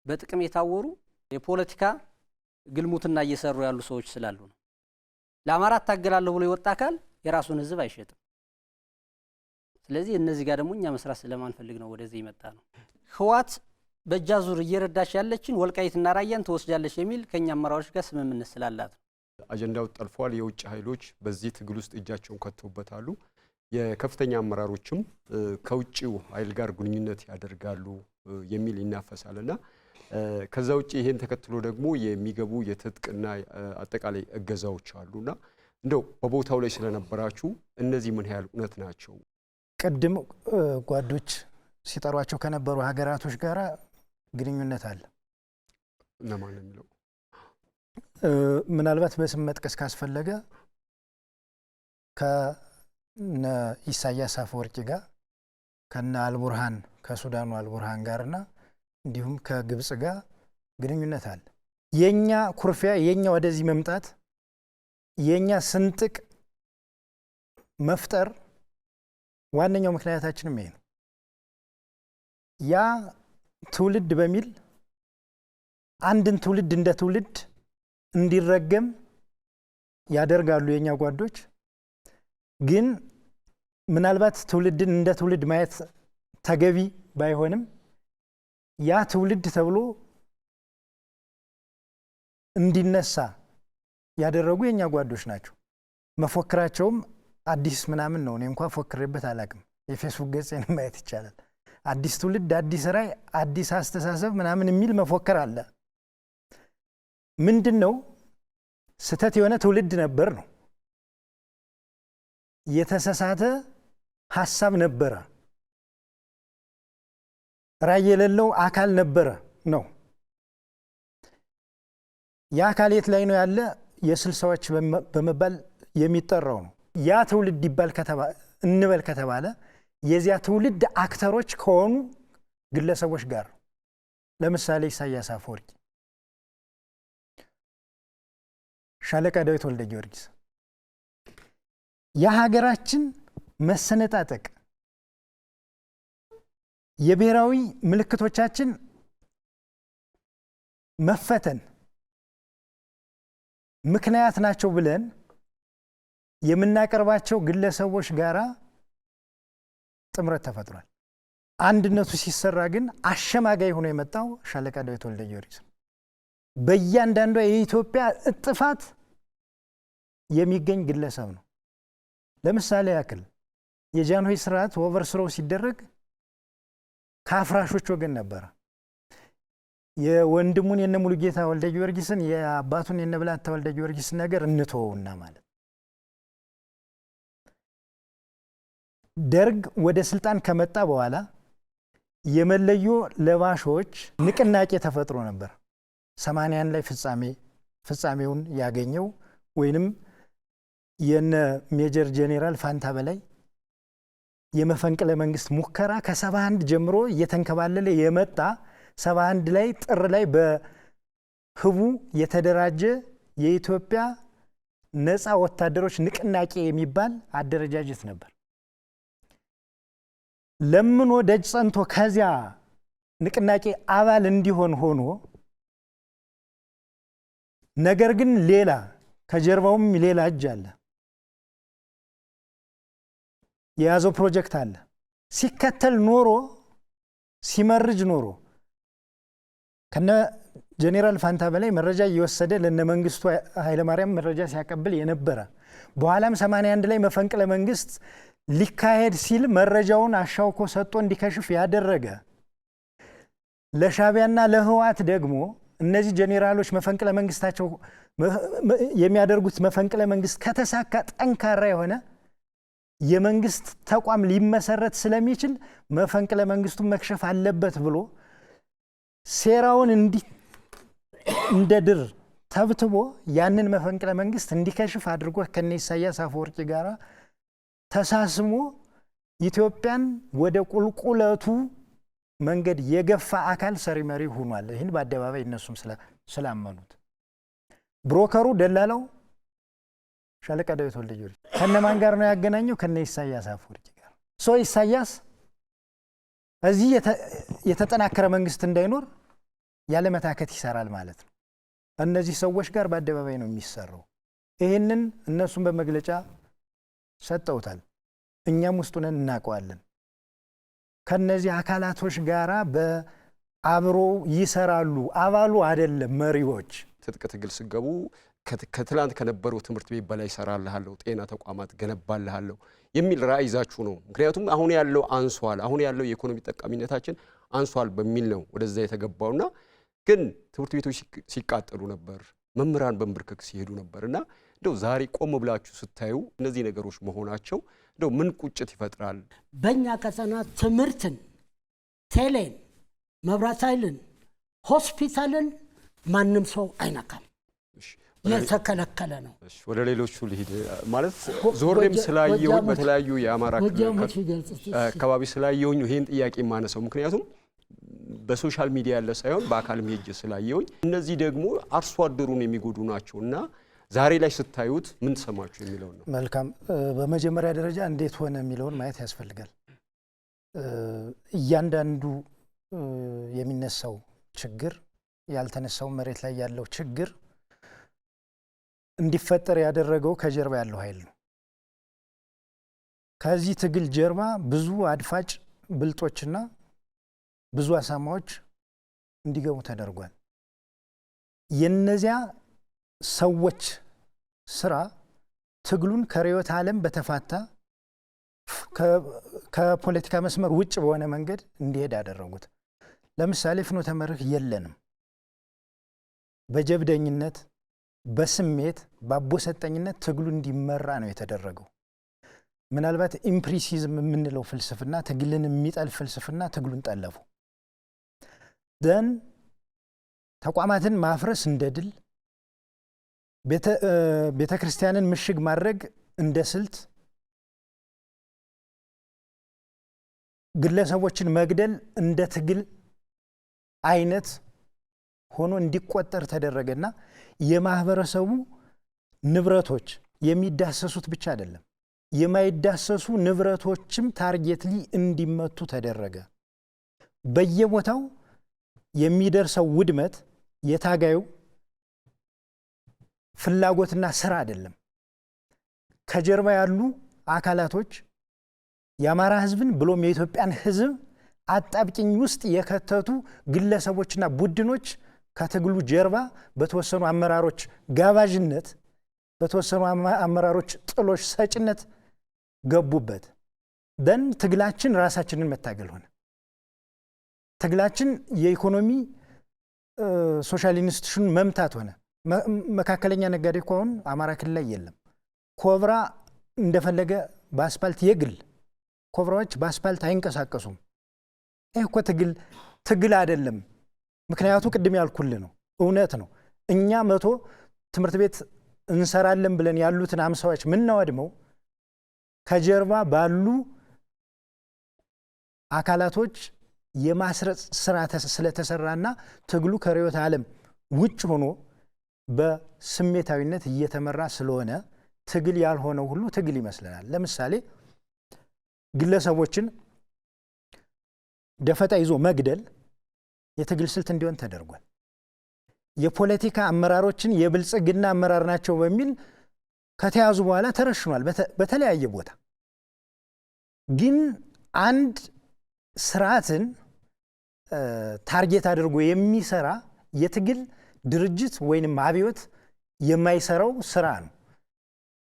በጥቅም የታወሩ የፖለቲካ ግልሙትና እየሰሩ ያሉ ሰዎች ስላሉ ነው። ለአማራ ታገላለሁ ብሎ የወጣ አካል የራሱን ህዝብ አይሸጥም። ስለዚህ እነዚህ ጋር ደግሞ እኛ መስራት ስለማንፈልግ ነው ወደዚህ ይመጣ ነው። ህዋት በእጃዙር እየረዳች ያለችን ወልቃይትና ራያን ትወስዳለች የሚል ከኛ አመራሮች ጋር ስምምነት ስላላት ነው። አጀንዳው ጠልፏል። የውጭ ኃይሎች በዚህ ትግል ውስጥ እጃቸውን ከተውበታሉ። የከፍተኛ አመራሮችም ከውጭው ኃይል ጋር ግንኙነት ያደርጋሉ የሚል ይናፈሳልና ከዛ ውጪ ይሄን ተከትሎ ደግሞ የሚገቡ የትጥቅና አጠቃላይ እገዛዎች አሉና እንደው በቦታው ላይ ስለነበራችሁ እነዚህ ምን ያህል እውነት ናቸው? ቅድም ጓዶች ሲጠሯቸው ከነበሩ ሀገራቶች ጋር ግንኙነት አለ። እነማን ነው የሚለው? ምናልባት በስም መጥቀስ ካስፈለገ ከነ ኢሳያስ አፈወርቂ ጋር ከነ አልቡርሃን ከሱዳኑ አልቡርሃን ጋርና እንዲሁም ከግብጽ ጋር ግንኙነት አለ። የኛ ኩርፊያ የኛ ወደዚህ መምጣት የኛ ስንጥቅ መፍጠር ዋነኛው ምክንያታችንም ይሄ ነው። ያ ትውልድ በሚል አንድን ትውልድ እንደ ትውልድ እንዲረገም ያደርጋሉ የኛ ጓዶች። ግን ምናልባት ትውልድን እንደ ትውልድ ማየት ተገቢ ባይሆንም ያ ትውልድ ተብሎ እንዲነሳ ያደረጉ የኛ ጓዶች ናቸው። መፎክራቸውም አዲስ ምናምን ነው። እኔ እንኳን ፎክሬበት አላቅም። የፌስቡክ ገጽን ማየት ይቻላል። አዲስ ትውልድ፣ አዲስ ራዕይ፣ አዲስ አስተሳሰብ ምናምን የሚል መፎከር አለ። ምንድነው? ስተት የሆነ ትውልድ ነበር ነው። የተሳሳተ ሐሳብ ነበረ። ራዕይ የሌለው አካል ነበረ ነው። ያ አካል የት ላይ ነው ያለ? የስልሳዎች በመባል የሚጠራው ነው። ያ ትውልድ ይባል እንበል ከተባለ የዚያ ትውልድ አክተሮች ከሆኑ ግለሰቦች ጋር ለምሳሌ ኢሳያስ አፈወርቂ፣ ሻለቃ ዳዊት ወልደ ጊዮርጊስ የሀገራችን መሰነጣጠቅ የብሔራዊ ምልክቶቻችን መፈተን ምክንያት ናቸው ብለን የምናቀርባቸው ግለሰቦች ጋራ ጥምረት ተፈጥሯል። አንድነቱ ሲሰራ ግን አሸማጋይ ሆኖ የመጣው ሻለቃ ዳዊት ወልደ ጊዮርጊስ በእያንዳንዷ የኢትዮጵያ እጥፋት የሚገኝ ግለሰብ ነው። ለምሳሌ ያክል የጃንሆይ ስርዓት ኦቨርስሮው ሲደረግ ከአፍራሾች ወገን ነበረ። የወንድሙን የነ ሙሉጌታ ወልደ ጊዮርጊስን የአባቱን የነ ብላታ ወልደ ጊዮርጊስ ነገር እንተውና ማለት ደርግ ወደ ስልጣን ከመጣ በኋላ የመለዮ ለባሾች ንቅናቄ ተፈጥሮ ነበር። 80 ላይ ፍጻሜውን ያገኘው ወይንም የነ ሜጀር ጄኔራል ፋንታ በላይ የመፈንቅለ መንግስት ሙከራ ከ71 ጀምሮ እየተንከባለለ የመጣ 71 ላይ ጥር ላይ በህቡ የተደራጀ የኢትዮጵያ ነፃ ወታደሮች ንቅናቄ የሚባል አደረጃጀት ነበር። ለምኖ ደጅ ጸንቶ ከዚያ ንቅናቄ አባል እንዲሆን ሆኖ ነገር ግን ሌላ ከጀርባውም ሌላ እጅ አለ፣ የያዘው ፕሮጀክት አለ። ሲከተል ኖሮ ሲመርጅ ኖሮ ከነ ጄኔራል ፋንታ በላይ መረጃ እየወሰደ ለነ መንግስቱ ኃይለማርያም መረጃ ሲያቀብል የነበረ በኋላም 81 ላይ መፈንቅለ መንግስት ሊካሄድ ሲል መረጃውን አሻውኮ ሰጥቶ እንዲከሽፍ ያደረገ ለሻዕቢያና ለህወሓት ደግሞ እነዚህ ጄኔራሎች መፈንቅለ መንግስታቸው የሚያደርጉት መፈንቅለ መንግስት ከተሳካ ጠንካራ የሆነ የመንግስት ተቋም ሊመሰረት ስለሚችል መፈንቅለ መንግስቱ መክሸፍ አለበት ብሎ ሴራውን እንደ ድር ተብትቦ ያንን መፈንቅለ መንግስት እንዲከሽፍ አድርጎ ከነ ኢሳያስ አፈወርቂ ጋር ተሳስሞ ኢትዮጵያን ወደ ቁልቁለቱ መንገድ የገፋ አካል ሰሪ መሪ ሆኗል። ይህን በአደባባይ እነሱም ስላመኑት ብሮከሩ ደላላው ሻለቃ ዳዊት ወልደ ጊዮርጊስ ከነማን ጋር ነው ያገናኘው? ከነ ኢሳያስ አፈወርቂ ጋር። ኢሳያስ እዚህ የተጠናከረ መንግስት እንዳይኖር ያለ መታከት ይሰራል ማለት ነው። እነዚህ ሰዎች ጋር በአደባባይ ነው የሚሰራው። ይህንን እነሱም በመግለጫ ሰጠውታል። እኛም ውስጥ ሆነን እናውቀዋለን። ከነዚህ አካላቶች ጋራ በአብሮ ይሰራሉ። አባሉ አይደለም መሪዎች። ትጥቅ ትግል ሲገቡ ከትላንት ከነበረው ትምህርት ቤት በላይ እሰራልሃለሁ፣ ጤና ተቋማት ገነባልሃለሁ የሚል ራዕይ ይዛችሁ ነው። ምክንያቱም አሁን ያለው አንሷል፣ አሁን ያለው የኢኮኖሚ ጠቃሚነታችን አንሷል በሚል ነው ወደዛ የተገባውና ግን ትምህርት ቤቶች ሲቃጠሉ ነበር፣ መምህራን በንብርክክ ሲሄዱ ነበርና እንደው ዛሬ ቆም ብላችሁ ስታዩ እነዚህ ነገሮች መሆናቸው እንደው ምን ቁጭት ይፈጥራል? በእኛ ቀጠና ትምህርትን፣ ቴሌን፣ መብራት ኃይልን፣ ሆስፒታልን ማንም ሰው አይነካም። የተከለከለ ነው። ወደ ሌሎቹ ልሂድ። ማለት ዞሬም ስላየሁኝ በተለያዩ የአማራ አካባቢ ስላየሁኝ ይሄን ጥያቄ የማነሳው ምክንያቱም በሶሻል ሚዲያ ያለ ሳይሆን በአካልም ሄጄ ስላየሁኝ እነዚህ ደግሞ አርሶ አደሩን የሚጎዱ ናቸውና ዛሬ ላይ ስታዩት ምን ተሰማችሁ የሚለው ነው። መልካም። በመጀመሪያ ደረጃ እንዴት ሆነ የሚለውን ማየት ያስፈልጋል። እያንዳንዱ የሚነሳው ችግር ያልተነሳው መሬት ላይ ያለው ችግር እንዲፈጠር ያደረገው ከጀርባ ያለው ኃይል ነው። ከዚህ ትግል ጀርባ ብዙ አድፋጭ ብልጦችና ብዙ አሳማዎች እንዲገቡ ተደርጓል። የነዚያ ሰዎች ስራ ትግሉን ከርዕዮተ ዓለም በተፋታ ከፖለቲካ መስመር ውጭ በሆነ መንገድ እንዲሄድ ያደረጉት። ለምሳሌ ፍኖተ መርህ የለንም። በጀብደኝነት፣ በስሜት፣ በአቦሰጠኝነት ትግሉ እንዲመራ ነው የተደረገው። ምናልባት ኢምፕሪሲዝም የምንለው ፍልስፍና ትግልን የሚጠል ፍልስፍና ትግሉን ጠለፉ። ደን ተቋማትን ማፍረስ እንደ ድል፣ ቤተ ክርስቲያንን ምሽግ ማድረግ እንደ ስልት፣ ግለሰቦችን መግደል እንደ ትግል አይነት ሆኖ እንዲቆጠር ተደረገና የማህበረሰቡ ንብረቶች የሚዳሰሱት ብቻ አይደለም የማይዳሰሱ ንብረቶችም ታርጌትሊ እንዲመቱ ተደረገ። በየቦታው የሚደርሰው ውድመት የታጋዩ ፍላጎትና ስራ አይደለም። ከጀርባ ያሉ አካላቶች የአማራ ህዝብን ብሎም የኢትዮጵያን ህዝብ አጣብቂኝ ውስጥ የከተቱ ግለሰቦችና ቡድኖች ከትግሉ ጀርባ በተወሰኑ አመራሮች ጋባዥነት፣ በተወሰኑ አመራሮች ጥሎሽ ሰጭነት ገቡበት። ደን ትግላችን ራሳችንን መታገል ሆነ። ትግላችን የኢኮኖሚ ሶሻል ኢንስቲትዩሽን መምታት ሆነ። መካከለኛ ነጋዴ እኮ አሁን አማራ ክልል ላይ የለም። ኮብራ እንደፈለገ በአስፓልት የግል ኮብራዎች በአስፓልት አይንቀሳቀሱም። ይህ እኮ ትግል አይደለም። ምክንያቱ ቅድም ያልኩልህ ነው፣ እውነት ነው። እኛ 100 ትምህርት ቤት እንሰራለን ብለን ያሉትን አምሳዎች ምናወድመው ከጀርባ ባሉ አካላቶች የማስረጽ ስራ ስለተሰራና ትግሉ ከርዕዮተ ዓለም ውጭ ሆኖ በስሜታዊነት እየተመራ ስለሆነ ትግል ያልሆነው ሁሉ ትግል ይመስለናል። ለምሳሌ ግለሰቦችን ደፈጣ ይዞ መግደል የትግል ስልት እንዲሆን ተደርጓል። የፖለቲካ አመራሮችን የብልጽግና አመራር ናቸው በሚል ከተያዙ በኋላ ተረሽኗል በተለያየ ቦታ። ግን አንድ ስርዓትን ታርጌት አድርጎ የሚሰራ የትግል ድርጅት ወይንም አብዮት የማይሰራው ስራ ነው።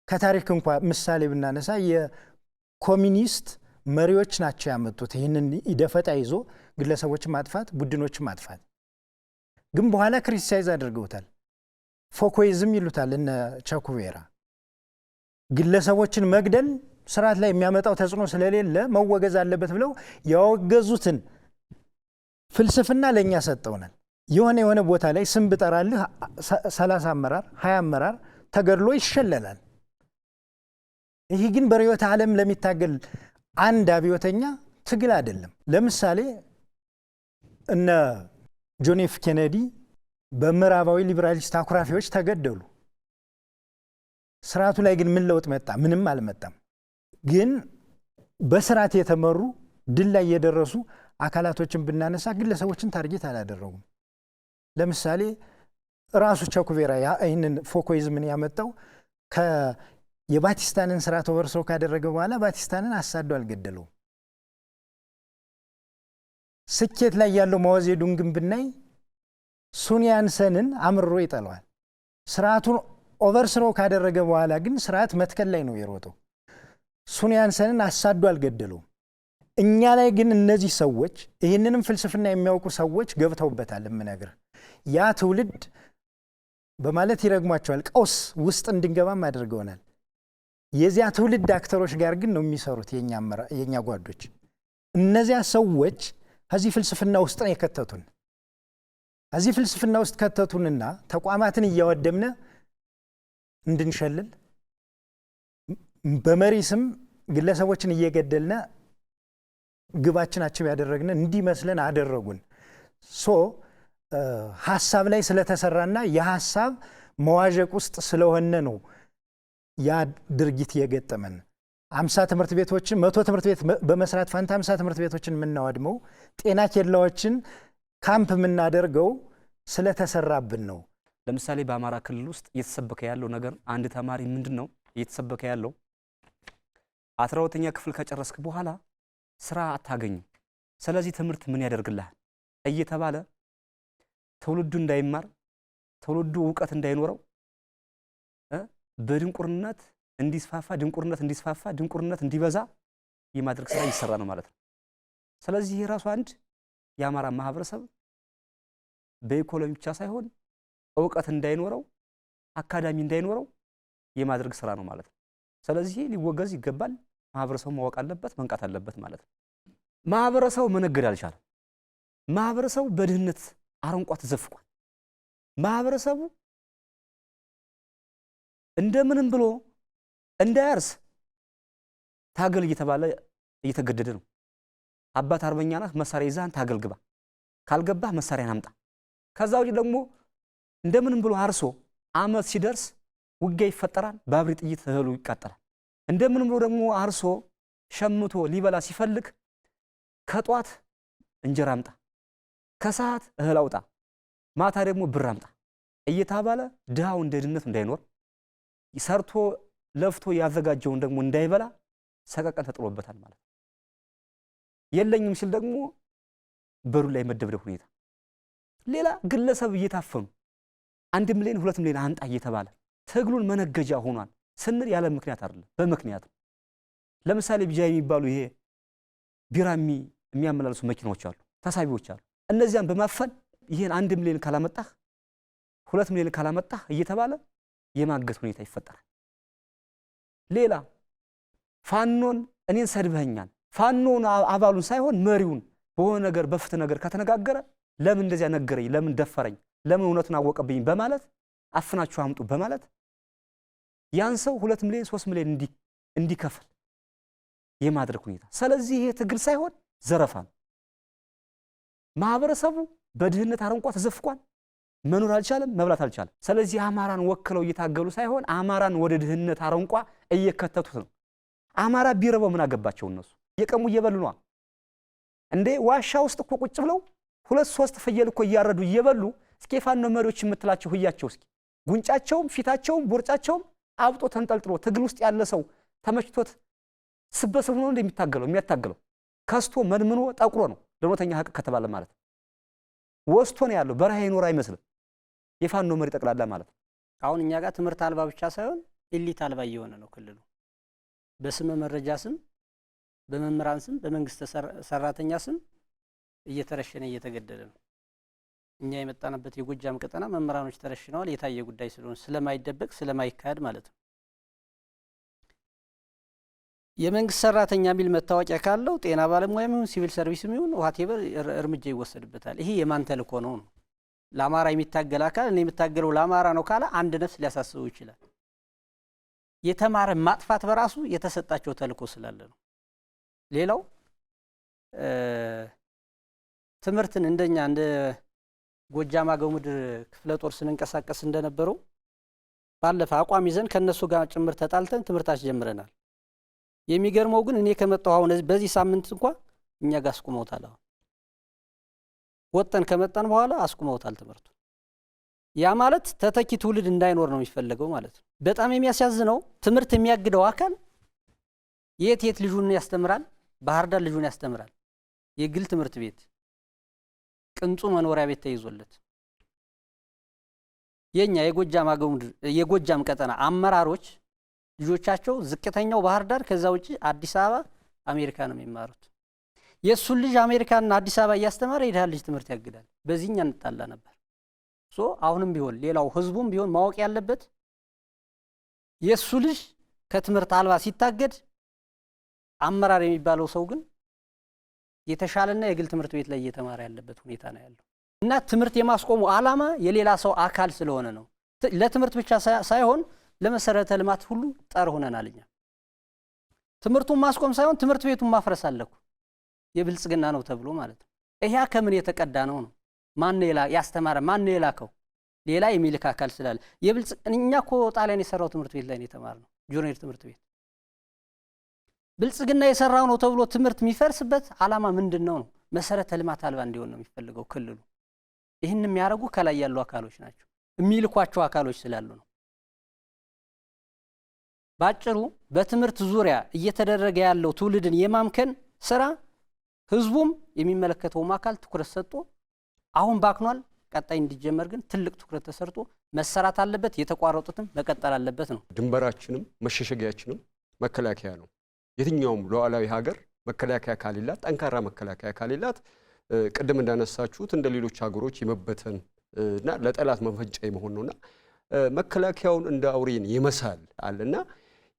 ከታሪክ እንኳ ምሳሌ ብናነሳ የኮሚኒስት መሪዎች ናቸው ያመጡት ይህንን ደፈጣ ይዞ ግለሰቦችን ማጥፋት፣ ቡድኖችን ማጥፋት። ግን በኋላ ክሪቲሳይዝ አድርገውታል። ፎኮይዝም ይሉታል እነ ቸኩቬራ። ግለሰቦችን መግደል ስርዓት ላይ የሚያመጣው ተጽዕኖ ስለሌለ መወገዝ አለበት ብለው ያወገዙትን ፍልስፍና ለእኛ ሰጠውናል። የሆነ ቦታ ላይ ስም ብጠራልህ 30 አመራር 20 አመራር ተገድሎ ይሸለላል። ይህ ግን በርዕዮተ ዓለም ለሚታገል አንድ አብዮተኛ ትግል አይደለም። ለምሳሌ እነ ጆን ኤፍ ኬኔዲ በምዕራባዊ ሊበራሊስት አኩራፊዎች ተገደሉ። ስርዓቱ ላይ ግን ምን ለውጥ መጣ? ምንም አልመጣም። ግን በስርዓት የተመሩ ድል ላይ የደረሱ አካላቶችን ብናነሳ ግለሰቦችን ታርጌት አላደረጉም። ለምሳሌ ራሱ ቸኩቬራ ይህንን ፎኮይዝምን ያመጣው የባቲስታንን ስርዓት ኦቨርስሮ ካደረገ በኋላ ባቲስታንን አሳዶ አልገደለውም። ስኬት ላይ ያለው ማወዜዱን ግን ብናይ ሱንያንሰንን አምርሮ ይጠለዋል። ስርዓቱን ኦቨርስሮ ካደረገ በኋላ ግን ስርዓት መትከል ላይ ነው የሮጠው። ሱንያንሰንን አሳዶ አልገደለውም። እኛ ላይ ግን እነዚህ ሰዎች ይህንንም ፍልስፍና የሚያውቁ ሰዎች ገብተውበታል። የምነግርህ ያ ትውልድ በማለት ይረግሟቸዋል። ቀውስ ውስጥ እንድንገባም አድርገውናል። የዚያ ትውልድ አክተሮች ጋር ግን ነው የሚሰሩት የኛ ጓዶች። እነዚያ ሰዎች ከዚህ ፍልስፍና ውስጥ ነው የከተቱን። ከዚህ ፍልስፍና ውስጥ ከተቱንና ተቋማትን እያወደምነ እንድንሸልል በመሪ ስም ግለሰቦችን እየገደልነ ግባችን አችብ ያደረግነ እንዲመስለን አደረጉን። ሀሳብ ላይ ስለተሰራና የሀሳብ መዋዠቅ ውስጥ ስለሆነ ነው ያ ድርጊት የገጠመን። 50 ትምህርት ቤቶችን 100 ትምህርት ቤት በመስራት ፋንታ 50 ትምህርት ቤቶችን የምናወድመው፣ ጤና ኬላዎችን ካምፕ የምናደርገው ስለተሰራብን ነው። ለምሳሌ በአማራ ክልል ውስጥ እየተሰበከ ያለው ነገር አንድ ተማሪ ምንድን ነው እየተሰበከ ያለው 12ኛ ክፍል ከጨረስክ በኋላ ስራ አታገኝም፣ ስለዚህ ትምህርት ምን ያደርግልሃል እየተባለ ትውልዱ እንዳይማር፣ ትውልዱ እውቀት እንዳይኖረው፣ በድንቁርነት እንዲስፋፋ፣ ድንቁርነት እንዲበዛ የማድረግ ስራ እየሰራ ነው ማለት ነው። ስለዚህ የራሱ አንድ የአማራ ማህበረሰብ በኢኮኖሚ ብቻ ሳይሆን እውቀት እንዳይኖረው፣ አካዳሚ እንዳይኖረው የማድረግ ስራ ነው ማለት ነው። ስለዚህ ሊወገዝ ይገባል። ማህበረሰቡ ማወቅ አለበት፣ መንቃት አለበት ማለት ነው። ማህበረሰቡ መነገድ አልቻለም። ማህበረሰቡ በድህነት አረንቋ ተዘፍቋል። ማህበረሰቡ እንደምንም ብሎ እንዳያርስ ታገል እየተባለ እየተገደደ ነው። አባት አርበኛ ነህ፣ መሳሪያ ይዛን ታገል ግባ፣ ካልገባህ መሳሪያን አምጣ። ከዛ ወዲህ ደግሞ እንደምንም ብሎ አርሶ አመት ሲደርስ ውጊያ ይፈጠራል፣ በአብሪ ጥይት እህሉ ይቃጠላል። እንደምንም ብሎ ደግሞ አርሶ ሸምቶ ሊበላ ሲፈልግ ከጧት እንጀራ አምጣ፣ ከሰዓት እህል አውጣ፣ ማታ ደግሞ ብር አምጣ እየተባለ ድሃው እንደ ድህነት እንዳይኖር ሰርቶ ለፍቶ ያዘጋጀውን ደግሞ እንዳይበላ ሰቀቀን ተጥሎበታል ማለት ነው። የለኝም ሲል ደግሞ በሩ ላይ መደብደብ ሁኔታ፣ ሌላ ግለሰብ እየታፈኑ 1 ሚሊዮን 2 ሚሊዮን አንጣ እየተባለ ትግሉን መነገጃ ሆኗል ስንል ያለ ምክንያት አይደለም፣ በምክንያት ነው። ለምሳሌ ቢጃይ የሚባሉ ይሄ ቢራ የሚያመላልሱ መኪናዎች አሉ፣ ተሳቢዎች አሉ። እነዚያን በማፈን ይሄን 1 ሚሊዮን ካላመጣህ 2 ሚሊዮን ካላመጣህ እየተባለ የማገት ሁኔታ ይፈጠራል። ሌላ ፋኖን እኔን ሰድበኛል፣ ፋኖን አባሉን ሳይሆን መሪውን በሆነ ነገር በፍትህ ነገር ከተነጋገረ ለምን እንደዚያ ነገረኝ፣ ለምን ደፈረኝ፣ ለምን እውነቱን አወቀብኝ በማለት አፍናችሁ አምጡ በማለት ያን ሰው 2 ሚሊዮን 3 ሚሊዮን እንዲከፍል የማድረግ ሁኔታ። ስለዚህ ይሄ ትግል ሳይሆን ዘረፋ ነው። ማህበረሰቡ በድህነት አረንቋ ተዘፍቋል። መኖር አልቻለም፣ መብላት አልቻለም። ስለዚህ አማራን ወክለው እየታገሉ ሳይሆን አማራን ወደ ድህነት አረንቋ እየከተቱት ነው። አማራ ቢረበው ምን አገባቸው እነሱ? እየቀሙ እየበሉ ነው እንዴ? ዋሻ ውስጥ እኮ ቁጭ ብለው 2-3 ፍየል እኮ እያረዱ እየበሉ እስኪ ፋኖ መሪዎች የምትላቸው ህያቸው እስኪ ጉንጫቸውም ፊታቸውም ቦርጫቸውም አብጦ ተንጠልጥሎ ትግል ውስጥ ያለ ሰው ተመችቶት ስበሰብ ነው የሚያታገለው ከስቶ መንምኖ ጠቁሮ ነው ለሞተኛ ሀቅ ከተባለ ማለት ወስቶ ነው ያለው። በረሃ ይኖር አይመስልም የፋኖ መሪ ጠቅላላ ማለት ነው። አሁን እኛ ጋር ትምህርት አልባ ብቻ ሳይሆን ኤሊት አልባ እየሆነ ነው ክልሉ። በስመ መረጃ ስም፣ በመምህራን ስም፣ በመንግስት ሰራተኛ ስም እየተረሸነ እየተገደለ ነው። እኛ የመጣንበት የጎጃም ቀጠና መምህራኖች ተረሽነዋል። የታየ ጉዳይ ስለሆነ ስለማይደበቅ ስለማይካድ ማለት ነው። የመንግስት ሰራተኛ የሚል መታወቂያ ካለው ጤና ባለሙያም ይሁን ሲቪል ሰርቪስም ይሁን ዋቴቨር እርምጃ ይወሰድበታል። ይሄ የማን ተልእኮ ነው? ለአማራ የሚታገል አካል እኔ የምታገለው ለአማራ ነው ካለ አንድ ነፍስ ሊያሳስበው ይችላል። የተማረ ማጥፋት በራሱ የተሰጣቸው ተልእኮ ስላለ ነው። ሌላው ትምህርትን እንደኛ እንደ ጎጃም አገው ምድር ክፍለ ጦር ስንንቀሳቀስ እንደነበረው ባለፈ አቋም ይዘን ከነሱ ጋር ጭምር ተጣልተን ትምህርት አስጀምረናል። የሚገርመው ግን እኔ ከመጣሁ አሁን በዚህ ሳምንት እንኳን እኛ ጋር አስቁመውታል። አሁን ወጥተን ከመጣን በኋላ አስቁመውታል ትምህርቱ። ያ ማለት ተተኪ ትውልድ እንዳይኖር ነው የሚፈልገው ማለት ነው። በጣም የሚያሳዝነው ትምህርት የሚያግደው አካል የት ልጁን ያስተምራል? ባህር ዳር ልጁን ያስተምራል። የግል ትምህርት ቤት ቅንጹ መኖሪያ ቤት ተይዞለት የኛ የጎጃም አገው ምድር የጎጃም ቀጠና አመራሮች ልጆቻቸው ዝቅተኛው ባህር ዳር ከዛ ውጪ አዲስ አበባ አሜሪካ ነው የሚማሩት። የሱን ልጅ አሜሪካና አዲስ አበባ እያስተማረ የድሃ ልጅ ትምህርት ያግዳል። በዚህኛ እንጣላ ነበር። አሁንም ቢሆን ሌላው ህዝቡም ቢሆን ማወቅ ያለበት የሱ ልጅ ከትምህርት አልባ ሲታገድ አመራር የሚባለው ሰው ግን የተሻለና የግል ትምህርት ቤት ላይ እየተማረ ያለበት ሁኔታ ነው ያለው። እና ትምህርት የማስቆሙ ዓላማ የሌላ ሰው አካል ስለሆነ ነው። ለትምህርት ብቻ ሳይሆን ለመሰረተ ልማት ሁሉ ጠር ሆነናል። እኛ ትምህርቱን ማስቆም ሳይሆን ትምህርት ቤቱን ማፍረስ አለኩ የብልጽግና ነው ተብሎ ማለት ነው። ይሄ ከምን የተቀዳ ነው? ማን ያስተማረ? ማን የላከው? ሌላ የሚልክ አካል ስላለ እኛ እኮ ጣሊያን የሰራው ትምህርት ቤት ላይ ነው የተማርነው። ጁኒየር ትምህርት ቤት ብልጽግና የሰራው ነው ተብሎ ትምህርት የሚፈርስበት ዓላማ ምንድነው ነው? መሰረተ ልማት አልባ እንዲሆን ነው የሚፈልገው ክልሉ። ይህን የሚያደርጉ ከላይ ያሉ አካሎች ናቸው፣ የሚልኳቸው አካሎች ስላሉ ነው። ባጭሩ በትምህርት ዙሪያ እየተደረገ ያለው ትውልድን የማምከን ስራ ህዝቡም የሚመለከተውም አካል ትኩረት ሰጥቶ አሁን ባክኗል፣ ቀጣይ እንዲጀመር ግን ትልቅ ትኩረት ተሰርቶ መሰራት አለበት። የተቋረጡትም መቀጠል አለበት ነው። ድንበራችንም መሸሸጊያችንም መከላከያ ነው። የትኛውም ሉዓላዊ ሀገር መከላከያ ካሌላት፣ ጠንካራ መከላከያ ካሌላት ቅድም እንዳነሳችሁት እንደ ሌሎች ሀገሮች የመበተን እና ለጠላት መፈንጫ የመሆን ነውና መከላከያውን እንደ አውሬን ይመሳል አለና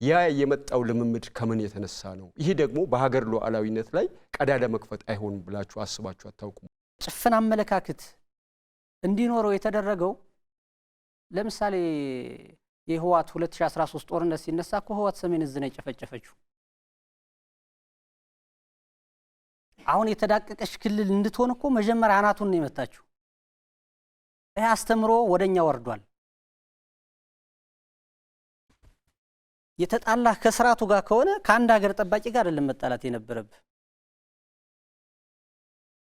ያ የመጣው ልምምድ ከምን የተነሳ ነው? ይሄ ደግሞ በሀገር ሉዓላዊነት ላይ ቀዳዳ መክፈት አይሆንም ብላችሁ አስባችሁ አታውቁም? ጭፍን አመለካከት እንዲኖረው የተደረገው ለምሳሌ የህወሓት 2013 ጦርነት ሲነሳ እኮ ህወሓት ሰሜን ዕዝ ነው የጨፈጨፈችው። አሁን የተዳቀቀች ክልል እንድትሆን እኮ መጀመሪያ አናቱን ነው የመታችው። ይህ አስተምሮ ወደኛ ወርዷል። የተጣላ ከስርዓቱ ጋር ከሆነ ከአንድ ሀገር ጠባቂ ጋር አይደለም መጣላት የነበረብህ።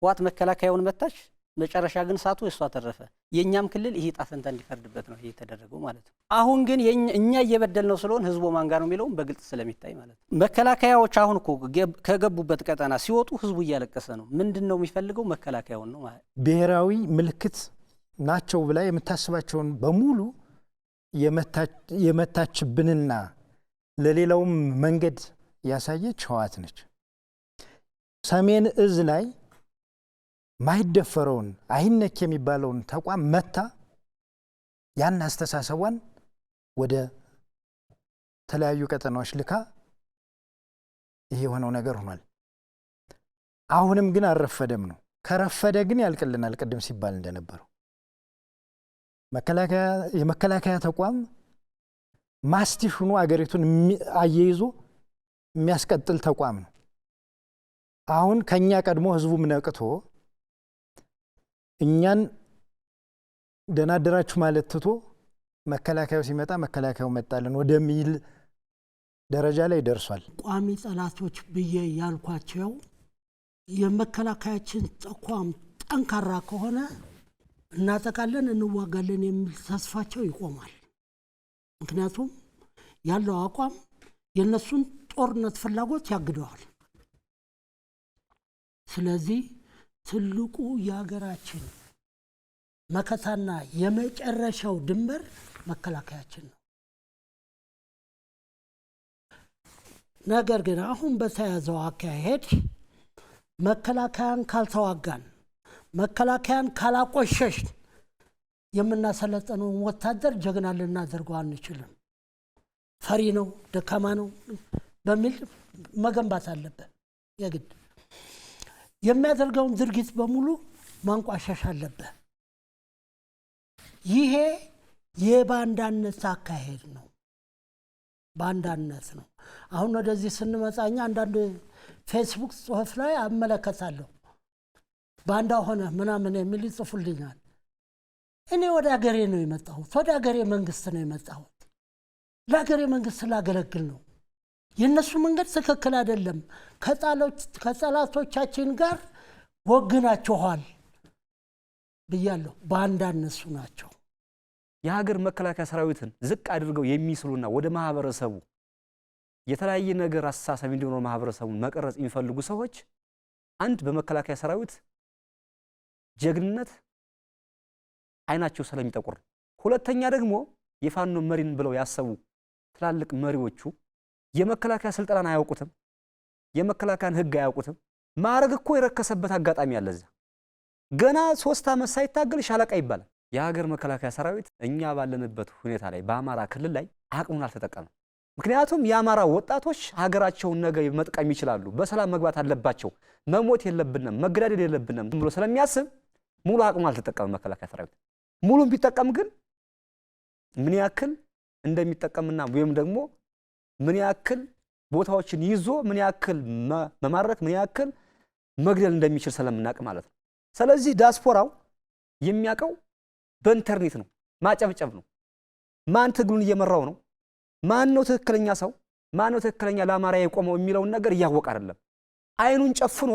ህወሓት መከላከያውን መታች፣ መጨረሻ ግን ሳቱ እሷ ተረፈ። የኛም ክልል ይሄ ጣፈንታ እንዲፈርድበት ነው ይሄ የተደረገው ማለት ነው። አሁን ግን እኛ እየበደልነው ስለሆነ ህዝቡ ማን ጋር ነው የሚለውም በግልጽ ስለሚታይ ማለት ነው። መከላከያዎች አሁን እኮ ከገቡበት ቀጠና ሲወጡ ህዝቡ እያለቀሰ ነው። ምንድነው የሚፈልገው? መከላከያውን ነው ማለት። ብሔራዊ ምልክት ናቸው ብላ የምታስባቸውን በሙሉ የመታችብንና ለሌላውም መንገድ ያሳየች ህወሓት ነች። ሰሜን ዕዝ ላይ ማይደፈረውን አይነክ የሚባለውን ተቋም መታ ያን አስተሳሰቧን ወደ ተለያዩ ቀጠናዎች ልካ ይሄ የሆነው ነገር ሆኗል። አሁንም ግን አልረፈደም ነው። ከረፈደ ግን ያልቅልናል። ቅድም ሲባል እንደነበረው የመከላከያ ተቋም ማስቲሽ ሆኖ አገሪቱን አያይዞ የሚያስቀጥል ተቋም ነው። አሁን ከኛ ቀድሞ ህዝቡም ነቅቶ እኛን ደህና አደራችሁ ማለት ትቶ መከላከያው ሲመጣ መከላከያው መጣልን ወደሚል ደረጃ ላይ ደርሷል። ቋሚ ጠላቶች ብዬ ያልኳቸው የመከላከያችን ተቋም ጠንካራ ከሆነ እናጠቃለን እንዋጋለን የሚል ተስፋቸው ይቆማል። ምክንያቱም ያለው አቋም የነሱን ጦርነት ፍላጎት ያግደዋል። ስለዚህ ትልቁ የሀገራችን መከታና የመጨረሻው ድንበር መከላከያችን ነው። ነገር ግን አሁን በተያዘው አካሄድ መከላከያን ካልተዋጋን፣ መከላከያን ካላቆሸሽ የምናሰለጥነውን ወታደር ጀግና ልናደርገው አንችልም። ፈሪ ነው፣ ደካማ ነው በሚል መገንባት አለበት። የግድ የሚያደርገውን ድርጊት በሙሉ ማንቋሸሽ አለበት። ይሄ የባንዳነት አካሄድ ነው። ባንዳነት ነው። አሁን ወደዚህ ስንመጣኛ አንዳንድ ፌስቡክ ጽሑፍ ላይ አመለከታለሁ። ባንዳ ሆነ ምናምን የሚል ይጽፉልኛል። እኔ ወደ ሀገሬ ነው የመጣሁት፣ ወደ ሀገሬ መንግስት ነው የመጣሁት። ለሀገሬ መንግስት ላገለግል ነው። የእነሱ መንገድ ትክክል አይደለም። ከጠላቶቻችን ጋር ወግናችኋል ብያለሁ። ባንዳ እነሱ ናቸው። የሀገር መከላከያ ሰራዊትን ዝቅ አድርገው የሚስሉና ወደ ማህበረሰቡ የተለያየ ነገር አስተሳሰብ እንዲኖር ማህበረሰቡን መቀረጽ የሚፈልጉ ሰዎች አንድ በመከላከያ ሰራዊት ጀግንነት አይናቸው ስለሚጠቁር፣ ሁለተኛ ደግሞ የፋኖ መሪን ብለው ያሰቡ ትላልቅ መሪዎቹ የመከላከያ ስልጠናን አያውቁትም፣ የመከላከያን ህግ አያውቁትም። ማዕረግ እኮ የረከሰበት አጋጣሚ አለ። እዛ ገና 3 ዓመት ሳይታገል ሻለቃ ይባላል። የሀገር መከላከያ ሰራዊት እኛ ባለንበት ሁኔታ ላይ በአማራ ክልል ላይ አቅሙን አልተጠቀመም። ምክንያቱም የአማራ ወጣቶች ሀገራቸውን ነገ መጥቀም ይችላሉ፣ በሰላም መግባት አለባቸው፣ መሞት የለብንም፣ መገዳደል የለብንም ብሎ ስለሚያስብ ሙሉ አቅሙን አልተጠቀመም መከላከያ ሰራዊት። ሙሉን ቢጠቀም ግን ምን ያክል እንደሚጠቀምና ወይም ደግሞ ምን ያክል ቦታዎችን ይዞ ምን ያክል መማረክ ምን ያክል መግደል እንደሚችል ስለምናውቅ ማለት ነው። ስለዚህ ዲያስፖራው የሚያውቀው በኢንተርኔት ነው፣ ማጨብጨብ ነው። ማን ትግሉን እየመራው ነው፣ ማን ነው ትክክለኛ ሰው፣ ማን ነው ትክክለኛ ለአማራ የቆመው የሚለውን ነገር እያወቀ አይደለም። አይኑን ጨፍኖ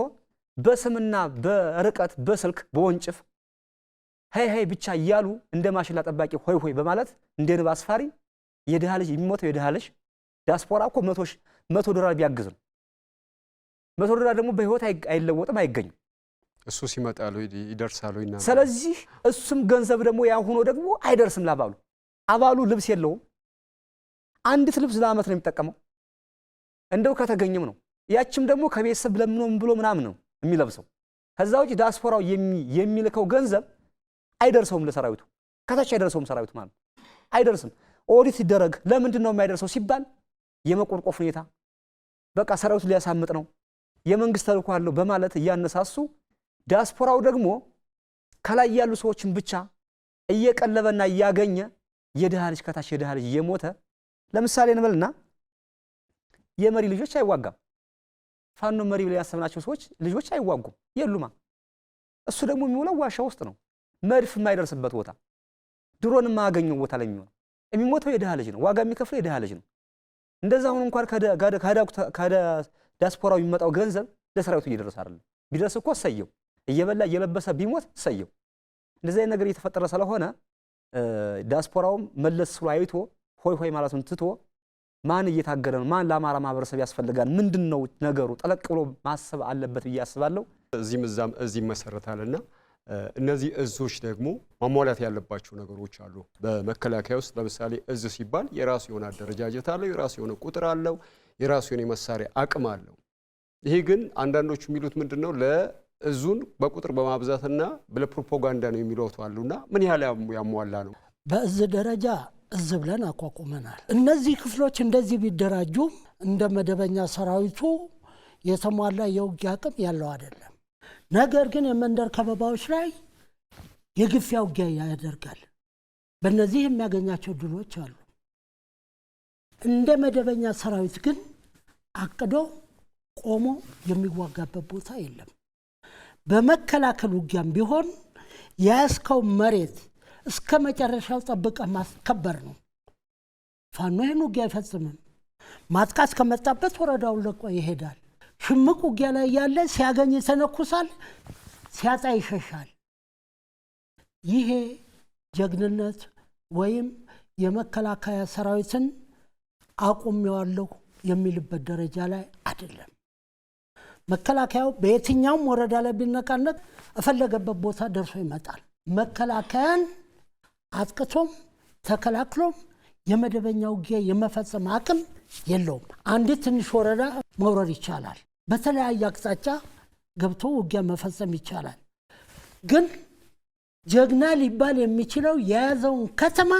በስምና በርቀት በስልክ በወንጭፍ ሄይ ሄይ ብቻ እያሉ እንደ ማሽላ ጠባቂ ሆይ ሆይ በማለት እንደ ንብ አስፋሪ የድሃ ልጅ የሚሞተው የድሃ ልጅ ዲያስፖራ እኮ $100 ቢያግዝ ነው። $100 ደግሞ በህይወት አይለወጥም፣ አይገኝም። እሱ ሲመጣሉ ይደርሳሉ ይና ስለዚህ እሱም ገንዘብ ደግሞ ያሁኖ ደግሞ አይደርስም ለአባሉ። አባሉ ልብስ የለውም፣ አንዲት ልብስ ለዓመት ነው የሚጠቀመው፣ እንደው ከተገኘም ነው። ያችም ደግሞ ከቤተሰብ ለምኖም ብሎ ምናምን ነው የሚለብሰው። ከዛ ውጪ ዲያስፖራው የሚልከው ገንዘብ አይደርሰውም ለሰራዊቱ፣ ከታች አይደርሰውም ሰራዊቱ ማለት አይደርስም። ኦዲት ይደረግ። ለምንድን ነው የማይደርሰው ሲባል የመቆርቆፍ ሁኔታ በቃ ሰራዊቱ ሊያሳምጥ ነው፣ የመንግስት ተልእኮ አለው በማለት እያነሳሱ ዲያስፖራው ደግሞ ከላይ ያሉ ሰዎችን ብቻ እየቀለበና እያገኘ የድሃ ልጅ ከታች የድሃ ልጅ እየሞተ ለምሳሌ እንበልና የመሪ ልጆች አይዋጋም። ፋኖ መሪ ብለው ያሰብናቸው ሰዎች ልጆች አይዋጉም፣ የሉማ። እሱ ደግሞ የሚውለው ዋሻ ውስጥ ነው፣ መድፍ የማይደርስበት ቦታ፣ ድሮን የማያገኘው ቦታ ላይ የሚሞተው የድሃ ልጅ ነው፣ ዋጋ የሚከፍለው የድሃ ልጅ ነው። እንደዛ አሁን እንኳን ከዲያስፖራው የሚመጣው ገንዘብ ለሰራዊቱ እየደረሰ አይደለም። ቢደርስ እኮ ሰየው፣ እየበላ እየለበሰ ቢሞት ሰየው። እንደዚህ ነገር እየተፈጠረ ስለሆነ ዲያስፖራውም መለስ ስሎ አይቶ ሆይ ሆይ ማለቱን ትቶ ማን እየታገለ ነው፣ ማን ለአማራ ማህበረሰብ ያስፈልጋል፣ ምንድነው ነገሩ ጠለቅ ብሎ ማሰብ አለበት ብዬ አስባለሁ። እዚህም መሰረታልና እነዚህ እዞች ደግሞ ማሟላት ያለባቸው ነገሮች አሉ። በመከላከያ ውስጥ ለምሳሌ እዝ ሲባል የራሱ የሆነ አደረጃጀት አለው፣ የራሱ የሆነ ቁጥር አለው፣ የራሱ የሆነ የመሳሪያ አቅም አለው። ይሄ ግን አንዳንዶቹ የሚሉት ምንድነው ለእዙን በቁጥር በማብዛትና ለፕሮፓጋንዳ ነው የሚሉት አሉና ምን ያህል ያሟላ ነው? በእዝ ደረጃ እዝ ብለን አቋቁመናል። እነዚህ ክፍሎች እንደዚህ ቢደራጁ እንደ መደበኛ ሰራዊቱ የተሟላ የውጊያ አቅም ያለው አይደለም። ነገር ግን የመንደር ከበባዎች ላይ የግፊያ ውጊያ ያደርጋል። በእነዚህ የሚያገኛቸው ድሎች አሉ። እንደ መደበኛ ሰራዊት ግን አቅዶ ቆሞ የሚዋጋበት ቦታ የለም። በመከላከል ውጊያም ቢሆን ያስከው መሬት እስከ መጨረሻው ጠብቀ ማስከበር ነው። ፋኖ ይህን ውጊያ አይፈጽምም። ማጥቃት ከመጣበት ወረዳውን ለቆ ይሄዳል። ሽምቅ ውጊያ ላይ ያለ ሲያገኝ ይተነኩሳል፣ ሲያጣ ይሸሻል። ይሄ ጀግንነት ወይም የመከላከያ ሰራዊትን አቁሜዋለሁ የሚልበት ደረጃ ላይ አይደለም። መከላከያው በየትኛውም ወረዳ ላይ ቢነቃነቅ እፈለገበት ቦታ ደርሶ ይመጣል። መከላከያን አጥቅቶም ተከላክሎም የመደበኛ ውጊያ የመፈጸም አቅም የለውም። አንዲት ትንሽ ወረዳ መውረር ይቻላል። በተለያየ አቅጣጫ ገብቶ ውጊያ መፈጸም ይቻላል። ግን ጀግና ሊባል የሚችለው የያዘውን ከተማ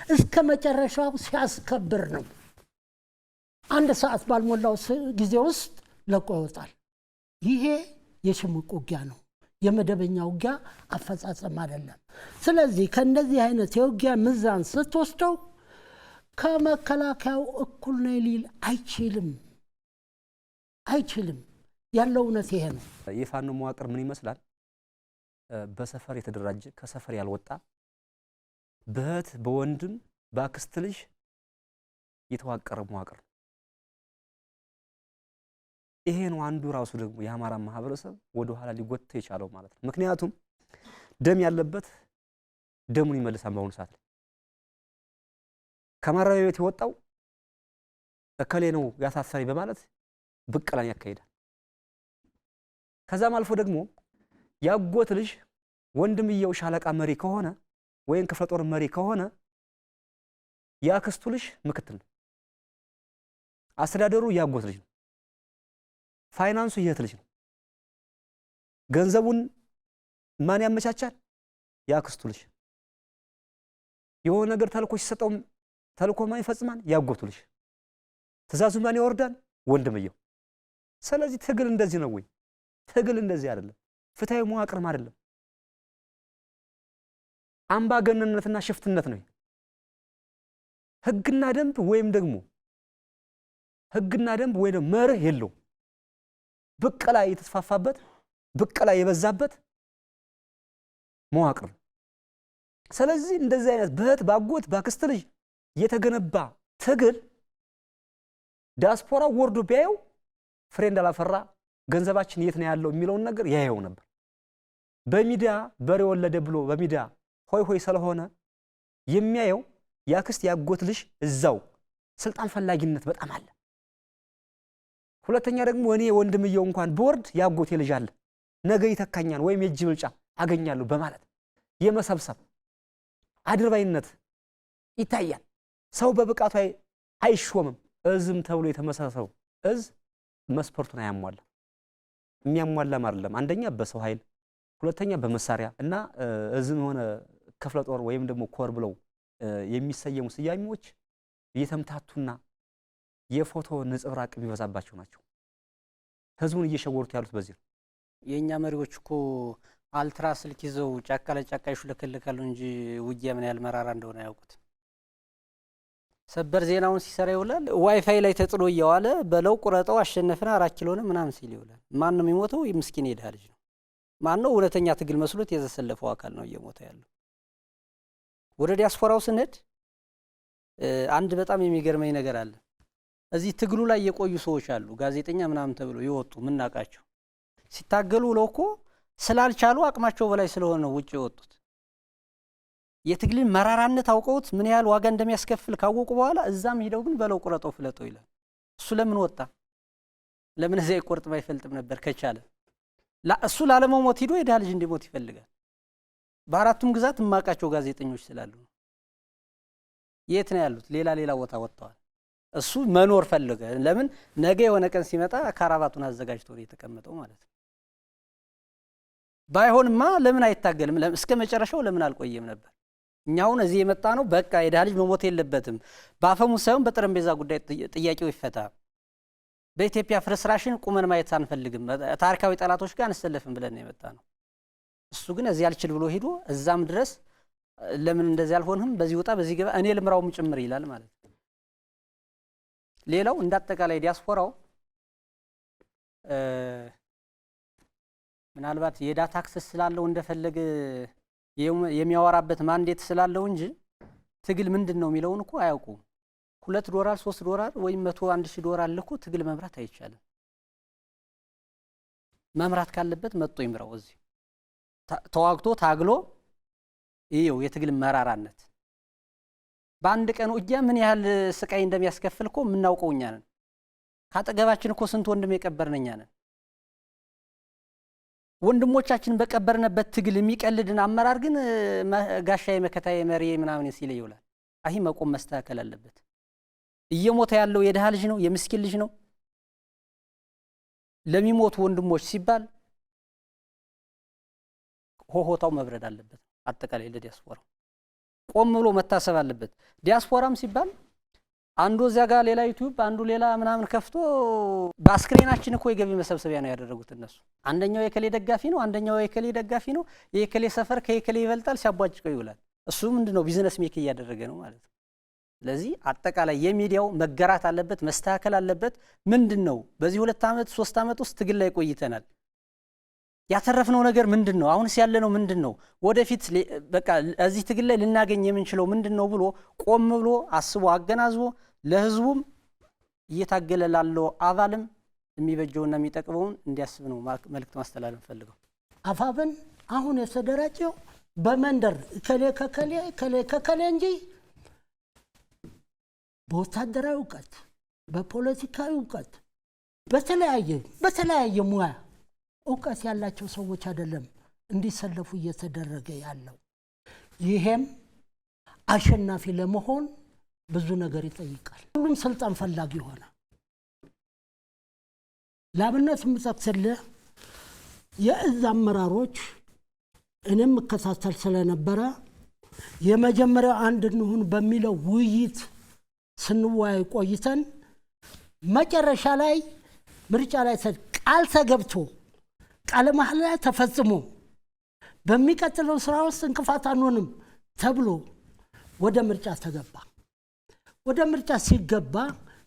እስከ መጨረሻው ሲያስከብር ነው። አንድ ሰዓት ባልሞላው ጊዜ ውስጥ ለቆ ይወጣል። ይሄ የሽምቅ ውጊያ ነው፣ የመደበኛ ውጊያ አፈጻጸም አይደለም። ስለዚህ ከእንደዚህ አይነት የውጊያ ሚዛን ስትወስደው ከመከላከያው እኩል ነው ሊል አይችልም። ያለው እውነት ይሄ ነው። የፋኖ መዋቅር ምን ይመስላል? በሰፈር የተደራጀ ከሰፈር ያልወጣ በእህት በወንድም በአክስት ልጅ የተዋቀረ መዋቅር ነው። ይሄ ነው አንዱ ራሱ ደግሞ የአማራ ማህበረሰብ ወደ ኋላ ሊጎተው የቻለው ማለት ነው። ምክንያቱም ደም ያለበት ደሙን ይመልሳል። በአሁኑ ሰዓት ላይ ከማረሚያ ቤት የወጣው እከሌ ነው ያሳሰረኝ በማለት ብቀላን ያካሂዳል። ከዛም አልፎ ደግሞ ያጎት ልጅ ወንድምየው ሻለቃ መሪ ከሆነ ወይም ክፍለ ጦር መሪ ከሆነ ያክስቱ ልጅ ምክትል ነው። አስተዳደሩ ያጎት ልጅ ነው። ፋይናንሱ የእህት ልጅ ነው። ገንዘቡን ማን ያመቻቻል? ያክስቱ ልጅ። የሆነ ነገር ተልኮ ሲሰጠው ተልኮ ማን ይፈጽማል? ያጎቱ ልጅ። ትእዛዙ ማን ያወርዳል? ወንድምየው። ስለዚህ ትግል እንደዚህ ነው ወይ? ትግል እንደዚህ አይደለም። ፍትሃዊ መዋቅርም አይደለም። አምባገነንነትና ሽፍትነት ነው። ህግና ደንብ ወይም ደግሞ መርህ የለው። ብቀላ የተስፋፋበት ብቀላ የበዛበት መዋቅር። ስለዚህ እንደዚህ አይነት በእህት ባጎት ባክስት ልጅ የተገነባ ትግል ዲያስፖራው ወርዶ ቢያየው ፍሬ እንዳላፈራ ገንዘባችን የት ነው ያለው የሚለውን ነገር ያየው ነበር። በሚዲያ በሬ ወለደ ብሎ በሚዲያ ሆይ ስለሆነ የሚያየው ያክስት ያጎት ልጅ እዛው ስልጣን ፈላጊነት በጣም አለ። ሁለተኛ ደግሞ እኔ ወንድምየው እንኳን ቦርድ ያጎቴ ልጅ አለ ነገ ይተካኛል ወይም የእጅ ብልጫ አገኛለሁ በማለት የመሰብሰብ አድርባይነት ይታያል። ሰው በብቃቱ አይሾምም። እዝም ተብሎ የተመሰረተው እዝ መስፈርቱን አያሟላ። የሚያሟላም አይደለም። አንደኛ በሰው ኃይል፣ ሁለተኛ በመሳሪያ እና እዝም ሆነ ክፍለ ጦር ወይም ደግሞ ኮር ብለው የሚሰየሙ ስያሜዎች እየተምታቱና የፎቶ ንጽብራቅ የሚበዛባቸው ናቸው። ህዝቡን እየሸወሩት ያሉት በዚህ ነው። የኛ መሪዎች እኮ አልትራ ስልክ ይዘው ጫካ ለጫካ ይሽለከለካሉ እንጂ ውጊያ ምን ያህል መራራ እንደሆነ ያውቁት። ሰበር ዜናውን ሲሰራ ይውላል። ዋይፋይ ላይ ተጥሎ እየዋለ በለው ቁረጠው አሸነፈና 4 ኪሎ ነው ምናምን ሲል ይውላል። ማን ነው የሚሞተው? የምስኪን የድሃ ልጅ ነው። ማን ነው እውነተኛ ትግል መስሎት የተሰለፈው አካል ነው እየሞተ ያለው። ወደ ዲያስፖራው ስንሄድ አንድ በጣም የሚገርመኝ ነገር አለ። እዚህ ትግሉ ላይ የቆዩ ሰዎች አሉ፣ ጋዜጠኛ ምናምን ተብሎ ይወጡ ምናቃቸው። ሲታገሉ ብለው እኮ ስላልቻሉ አቅማቸው በላይ ስለሆነ ነው ውጭ የወጡት። የትግልን መራራነት አውቀውት ምን ያህል ዋጋ እንደሚያስከፍል ካወቁ በኋላ እዛም ሄደው ግን በለው ቁረጠው ፍለጠው ይላል። እሱ ለምን ወጣ? ለምን እዚያ ይቆርጥ ባይፈልጥም ነበር ከቻለ? እሱ ላለመሞት ሄዶ የድሃ ልጅ እንዲሞት ይፈልጋል። በአራቱም ግዛት የማውቃቸው ጋዜጠኞች ስላሉ ነው። የት ነው ያሉት? ሌላ ቦታ ወጥተዋል። እሱ መኖር ፈልገ። ለምን ነገ የሆነ ቀን ሲመጣ ካራባቱን አዘጋጅቶ ነው የተቀመጠው ማለት ነው። ባይሆንማ ለምን አይታገልም? እስከ መጨረሻው ለምን አልቆየም ነበር? እኛውን እዚህ የመጣ ነው በቃ የድሃ ልጅ መሞት የለበትም፣ በአፈሙዝ ሳይሆን በጠረጴዛ ጉዳይ ጥያቄው ይፈታ፣ በኢትዮጵያ ፍርስራሽን ቁመን ማየት አንፈልግም፣ ታሪካዊ ጠላቶች ጋር አንሰለፍም ብለን የመጣ ነው። እሱ ግን እዚህ አልችል ብሎ ሄዶ እዛም ድረስ ለምን እንደዚህ አልሆንህም፣ በዚህ ወጣ በዚህ ገባ፣ እኔ ልምራውም ጭምር ይላል ማለት ነው። ሌላው እንዳጠቃላይ ዲያስፖራው ምናልባት የዳታ አክሰስ ስላለው እንደፈለገ የሚያወራበት ማንዴት ስላለው እንጂ ትግል ምንድነው የሚለውን እኮ አያውቁም። $2 $3 ወይም $100,000 ልኮ ትግል መምራት አይቻልም። መምራት ካለበት መጥቶ ይምራው። እዚህ ተዋግቶ ታግሎ ይሄው የትግል መራራነት በአንድ ቀን ውጊያ ምን ያህል ስቃይ እንደሚያስከፍል እኮ የምናውቀው እኛ ነን። ካጠገባችን እኮ ስንት ወንድም የቀበርን እኛ ነን። ወንድሞቻችን በቀበርነበት ትግል የሚቀልድን አመራር ግን ጋሻዬ መከታዬ መሪ ምናምን ሲል ይውላል። አይ መቆም መስተካከል አለበት። እየሞተ ያለው የደሃ ልጅ ነው፣ የምስኪን ልጅ ነው። ለሚሞቱ ወንድሞች ሲባል ሆሆታው መብረድ አለበት። አጠቃላይ ለዲያስፖራው ቆም ብሎ መታሰብ አለበት። ዲያስፖራም ሲባል አንዱ እዚያ ጋር ሌላ ዩቲዩብ አንዱ ሌላ ምናምን ከፍቶ በአስክሬናችን እኮ የገቢ መሰብሰቢያ ነው ያደረጉት እነሱ። አንደኛው የከሌ ደጋፊ ነው፣ አንደኛው የከሌ ደጋፊ ነው፣ የከሌ ሰፈር ከየከሌ ይበልጣል ሲያቧጭቀው ይውላል። እሱ ምንድነው ቢዝነስ ሜክ እያደረገ ነው ማለት ነው። ስለዚህ አጠቃላይ የሚዲያው መገራት አለበት፣ መስተካከል አለበት። ምንድነው በዚህ 2 ዓመት 3 ዓመት ውስጥ ትግል ላይ ቆይተናል። ያተረፍነው ነገር ምንድነው? አሁንስ ያለነው ምንድነው? ወደፊት በቃ እዚህ ትግል ላይ ልናገኝ የምንችለው ምንድነው ብሎ ቆም ብሎ አስቦ አገናዝቦ ለህዝቡም እየታገለ ላለው አባልም የሚበጀውና የሚጠቅመውን እንዲያስብ ነው መልእክት ማስተላለፍ ፈልገው። አፋብን አሁን የተደራጀው በመንደር ከሌ ከከሌ እንጂ በወታደራዊ እውቀት፣ በፖለቲካዊ እውቀት፣ በተለያየ ሙያ እውቀት ያላቸው ሰዎች አይደለም እንዲሰለፉ እየተደረገ ያለው። ይሄም አሸናፊ ለመሆን ብዙ ነገር ይጠይቃል። ሁሉም ስልጣን ፈላጊ ሆነ። ለአብነት የምጠቅስልህ የእዝ አመራሮች እኔም እከታተል ስለነበረ የመጀመሪያው አንድ እንሁን በሚለው ውይይት ስንወያይ ቆይተን መጨረሻ ላይ ምርጫ ላይ ቃል ተገብቶ ቃለ መሐላ ተፈጽሞ በሚቀጥለው ስራ ውስጥ እንቅፋት አንሆንም ተብሎ ወደ ምርጫ ተገባ። ወደ ምርጫ ሲገባ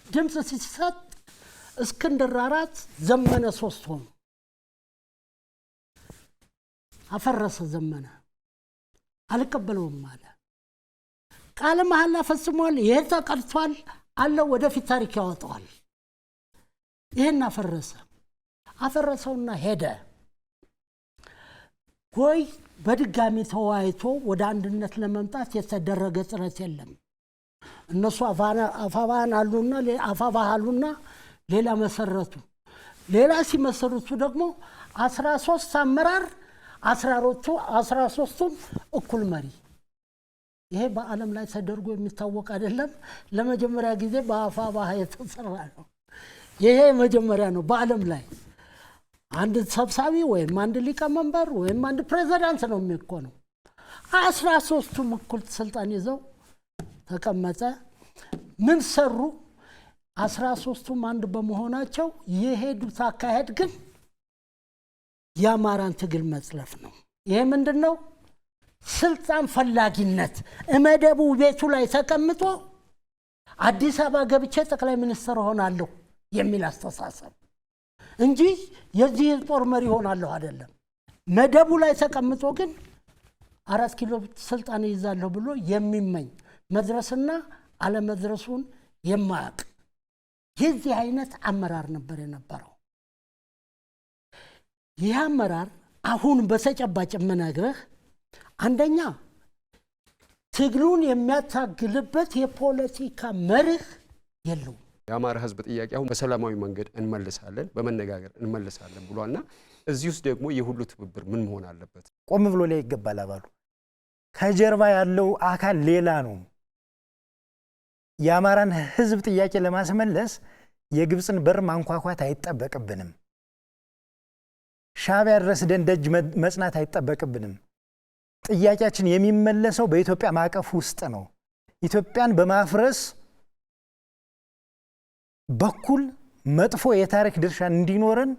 ድምፅ ሲሰጥ እስክንድር 4 ዘመነ 3 ሆኑ። አፈረሰ ዘመነ፣ አልቀበለውም አለ። ቃለ መሐላ ፈጽሟል፣ ይሄ ተቀርቷል አለ፣ ወደፊት ታሪክ ያወጣዋል። ይሄን አፈረሰውና ሄደ። ጎይ በድጋሚ ተወያይቶ ወደ አንድነት ለመምጣት የተደረገ ጥረት የለም። እነሱ አፋባን አሉና ሌላ መሰረቱ። ሌላ ሲመሰርቱ ደግሞ 13 አመራር 13ቱም እኩል መሪ። ይሄ በዓለም ላይ ተደርጎ የሚታወቅ አይደለም። ለመጀመሪያ ጊዜ በአፋባህ የተሰራ ነው። ይሄ መጀመሪያ ነው በዓለም ላይ። አንድ ሰብሳቢ ወይም አንድ ሊቀመንበር ወይም አንድ ፕሬዝዳንት ነው የሚኮነው። 13ቱም እኩል ስልጣን ይዘው ተቀመጠ። ምን ሰሩ? 13ቱም አንድ በመሆናቸው የሄዱት አካሄድ ግን የአማራን ትግል መጽለፍ ነው። ይሄ ምንድነው? ስልጣን ፈላጊነት። እመደቡ ቤቱ ላይ ተቀምጦ አዲስ አበባ ገብቼ ጠቅላይ ሚኒስትር ሆናለሁ የሚል አስተሳሰብ እንጂ የዚህ ጦር መሪ ሆናለሁ አይደለም። መደቡ ላይ ተቀምጦ ግን 4 ኪሎ ስልጣን ይዛለሁ ብሎ የሚመኝ መድረስና አለመድረሱን የማያውቅ የዚህ አይነት አመራር ነበር የነበረው። ይህ አመራር አሁን በተጨባጭ የምነግርህ አንደኛ ትግሉን የሚያታግልበት የፖለቲካ መርህ የለውም። የአማራ ህዝብ ጥያቄ አሁን በሰላማዊ መንገድ እንመልሳለን፣ በመነጋገር እንመልሳለን ብሏልና እዚህ ውስጥ ደግሞ የሁሉ ትብብር ምን መሆን አለበት? ቆም ብሎ ላይ ይገባል። አባሉ ከጀርባ ያለው አካል ሌላ ነው። የአማራን ህዝብ ጥያቄ ለማስመለስ የግብፅን በር ማንኳኳት አይጠበቅብንም። ሻዕቢያ ድረስ ደጅ መጽናት አይጠበቅብንም። ጥያቄያችን የሚመለሰው በኢትዮጵያ ማዕቀፍ ውስጥ ነው። ኢትዮጵያን በማፍረስ በኩል መጥፎ የታሪክ ድርሻ እንዲኖረን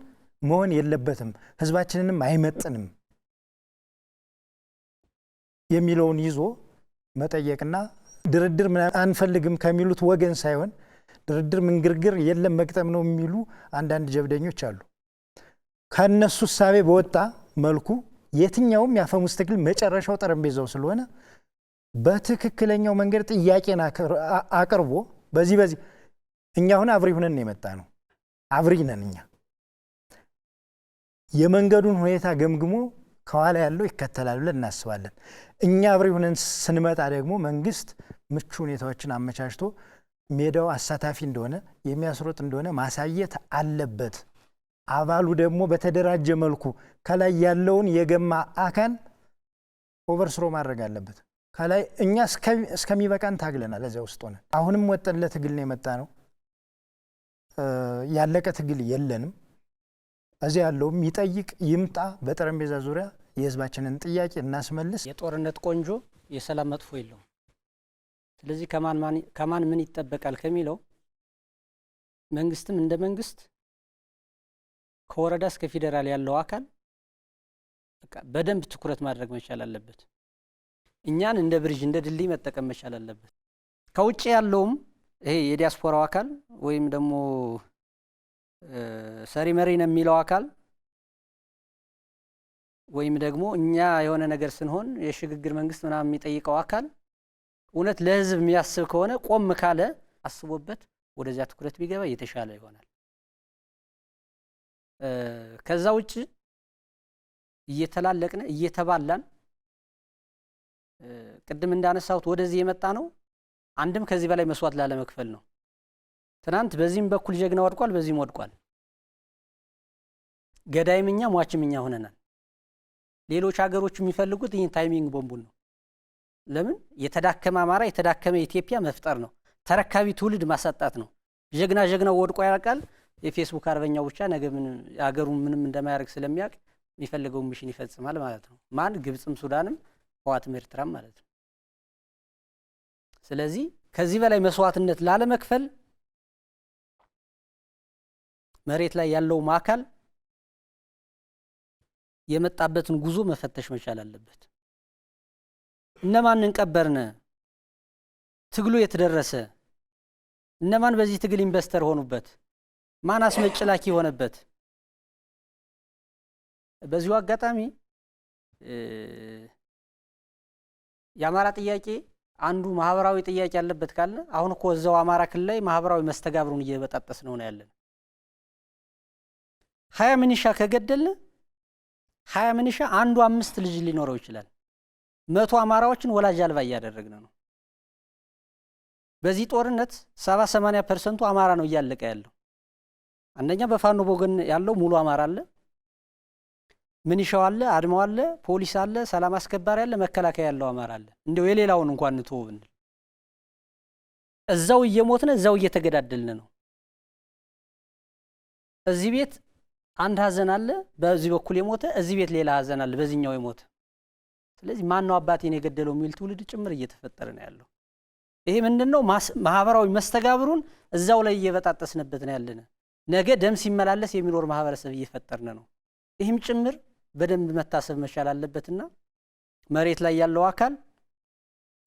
መሆን የለበትም፣ ህዝባችንንም አይመጥንም የሚለውን ይዞ መጠየቅና ድርድር አንፈልግም ከሚሉት ወገን ሳይሆን ድርድር ምንግርግር የለም መግጠም ነው የሚሉ አንዳንድ ጀብደኞች አሉ። ከነሱ እሳቤ በወጣ መልኩ የትኛውም ያፈሙስ ትግል መጨረሻው ጠረጴዛው ስለሆነ በትክክለኛው መንገድ ጥያቄን አቅርቦ በዚህ እኛ አሁን አብሪ ሆነን የመጣ ነው። አብሪ ነን እኛ። የመንገዱን ሁኔታ ገምግሞ ከኋላ ያለው ይከተላል ብለን እናስባለን። እኛ አብሪ ሆነን ስንመጣ ደግሞ መንግስት ምቹ ሁኔታዎችን አመቻችቶ ሜዳው አሳታፊ እንደሆነ የሚያስሮጥ እንደሆነ ማሳየት አለበት። አባሉ ደግሞ በተደራጀ መልኩ ከላይ ያለውን የገማ አካል ኦቨርስሮ ማድረግ አለበት። ከላይ እኛ እስከሚበቃን ታግለናል። እዚያ ውስጥ ሆነ አሁንም ወጠን ለትግል ነው የመጣ ነው። ያለቀ ትግል የለንም። እዚያ ያለውም ይጠይቅ ይምጣ። በጠረጴዛ ዙሪያ የህዝባችንን ጥያቄ እናስመልስ። የጦርነት ቆንጆ የሰላም መጥፎ የለውም። ስለዚህ ከማን ምን ይጠበቃል ከሚለው መንግስትም እንደ መንግስት ከወረዳ እስከ ፌዴራል ያለው አካል በደንብ ትኩረት ማድረግ መቻል አለበት። እኛን እንደ ብሪጅ እንደ ድልድይ መጠቀም መቻል አለበት። ከውጭ ያለውም ይሄ የዲያስፖራው አካል ወይም ደግሞ ሰሪ መሪ ነው የሚለው አካል ወይም ደግሞ እኛ የሆነ ነገር ስንሆን የሽግግር መንግስት ምናምን የሚጠይቀው አካል እውነት ለህዝብ የሚያስብ ከሆነ ቆም ካለ አስቦበት ወደዚያ ትኩረት ቢገባ የተሻለ ይሆናል። ከዛ ውጭ እየተላለቅነ እየተባላን ቅድም እንዳነሳሁት ወደዚህ የመጣ ነው። አንድም ከዚህ በላይ መስዋዕት ላለመክፈል ነው። ትናንት በዚህም በኩል ጀግና ወድቋል፣ በዚህም ወድቋል። ገዳይምኛ ሟችምኛ ሆነናል። ሌሎች ሀገሮች የሚፈልጉት ይህን ታይሚንግ ቦምቡን ነው። ለምን የተዳከመ አማራ የተዳከመ ኢትዮጵያ መፍጠር ነው። ተረካቢ ትውልድ ማሳጣት ነው። ጀግና ወድቆ ያውቃል። የፌስቡክ አርበኛው ብቻ ነገ ምን ሀገሩን ምንም እንደማያደርግ ስለሚያውቅ የሚፈልገው ሚሽን ይፈጽማል ማለት ነው። ማን ግብጽም ሱዳንም ህወሓትም ኤርትራም ማለት ነው። ስለዚህ ከዚህ በላይ መስዋዕትነት ላለመክፈል መሬት ላይ ያለው አካል የመጣበትን ጉዞ መፈተሽ መቻል አለበት። እነማንን ቀበርነ? ትግሉ የተደረሰ እነማን በዚህ ትግል ኢንቨስተር ሆኑበት? ማን አስመጭ ላኪ ሆነበት? በዚሁ አጋጣሚ የአማራ ጥያቄ አንዱ ማህበራዊ ጥያቄ ያለበት ካለ አሁን እኮ እዛው አማራ ክልል ላይ ማህበራዊ መስተጋብሩን እየበጣጠስ ነው ያለን። 20 ምንሻ ከገደልን 20 ምንሻ አንዱ 5 ልጅ ሊኖረው ይችላል። 100 አማራዎችን ወላጅ አልባ እያደረግን ነው። በዚህ ጦርነት 70-80% አማራ ነው እያለቀ ያለው። አንደኛ በፋኖ ወገን ያለው ሙሉ አማራ አለ፣ ምንሻው አለ፣ አድማው አለ፣ ፖሊስ አለ፣ ሰላም አስከባሪ አለ፣ መከላከያ ያለው አማራ አለ። እንደው የሌላውን እንኳን እንተው ብንል እዛው እየሞትነ እዛው እየተገዳደልን ነው። እዚህ ቤት አንድ ሀዘን አለ፣ በዚህ በኩል የሞተ እዚህ ቤት ሌላ ሀዘን አለ፣ በዚህኛው የሞተ። ስለዚህ ማን ነው አባቴን የገደለው የሚል ትውልድ ጭምር እየተፈጠረ ነው ያለው። ይሄ ምንድነው? ማህበራዊ መስተጋብሩን እዛው ላይ እየበጣጠስንበት ነው ያለነ። ነገ ደም ሲመላለስ የሚኖር ማህበረሰብ እየፈጠርን ነው። ይህም ጭምር በደንብ መታሰብ መቻል አለበትና መሬት ላይ ያለው አካል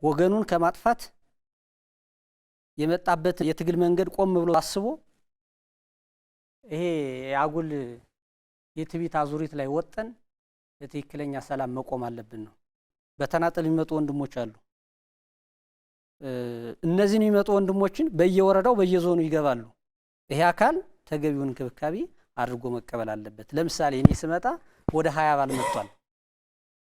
ወገኑን ከማጥፋት የመጣበት የትግል መንገድ ቆም ብሎ አስቦ ይሄ አጉል የትቢት አዙሪት ላይ ወጠን ለትክክለኛ ሰላም መቆም አለብን ነው። በተናጠል የሚመጡ ወንድሞች አሉ። እነዚህን የሚመጡ ወንድሞችን በየወረዳው በየዞኑ ይገባሉ። ይሄ አካል ተገቢውን እንክብካቤ አድርጎ መቀበል አለበት። ለምሳሌ እኔ ስመጣ ወደ 20 አባል መጥቷል።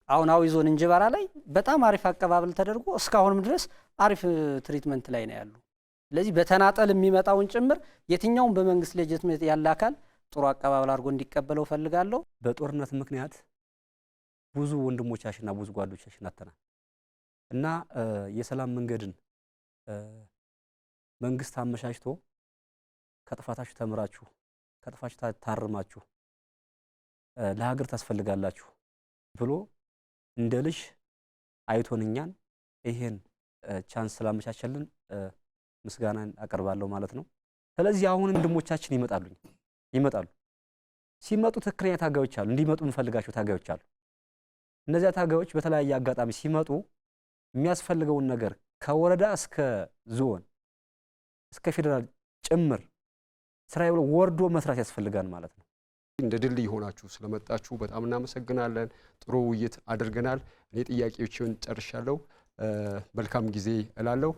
አሁን አዊ ዞን እንጅባራ ላይ በጣም አሪፍ አቀባበል ተደርጎ እስካሁንም ድረስ አሪፍ ትሪትመንት ላይ ነው ያሉ። ስለዚህ በተናጠል የሚመጣውን ጭምር የትኛውም በመንግስት ሌጂትሜት ያለ አካል ጥሩ አቀባበል አድርጎ እንዲቀበለው ፈልጋለሁ። በጦርነት ምክንያት ብዙ ወንድሞቻችንና ብዙ ጓዶቻችን አጥተናል እና የሰላም መንገድን መንግስት አመቻችቶ ከጥፋታችሁ ተምራችሁ ከጥፋታችሁ ታርማችሁ ለሀገር ታስፈልጋላችሁ ብሎ እንደ ልጅ አይቶን እኛን ይሄን ቻንስ ስላመቻቸልን ምስጋናን አቀርባለሁ ማለት ነው። ስለዚህ አሁን ወንድሞቻችን ይመጣሉ። ሲመጡ ትክክለኛ ታጋዮች አሉ፣ እንዲመጡ እንፈልጋቸው ታጋዮች አሉ። እነዚያ ታጋዮች በተለያየ አጋጣሚ ሲመጡ የሚያስፈልገውን ነገር ከወረዳ እስከ ዞን እስከ ፌደራል ጭምር ስራዬ ብሎ ወርዶ መስራት ያስፈልጋል ማለት ነው። እንደ ድልድይ ሆናችሁ ስለመጣችሁ በጣም እናመሰግናለን። ጥሩ ውይይት አድርገናል። እኔ ጥያቄዎችን ጨርሻለሁ። መልካም ጊዜ እላለሁ።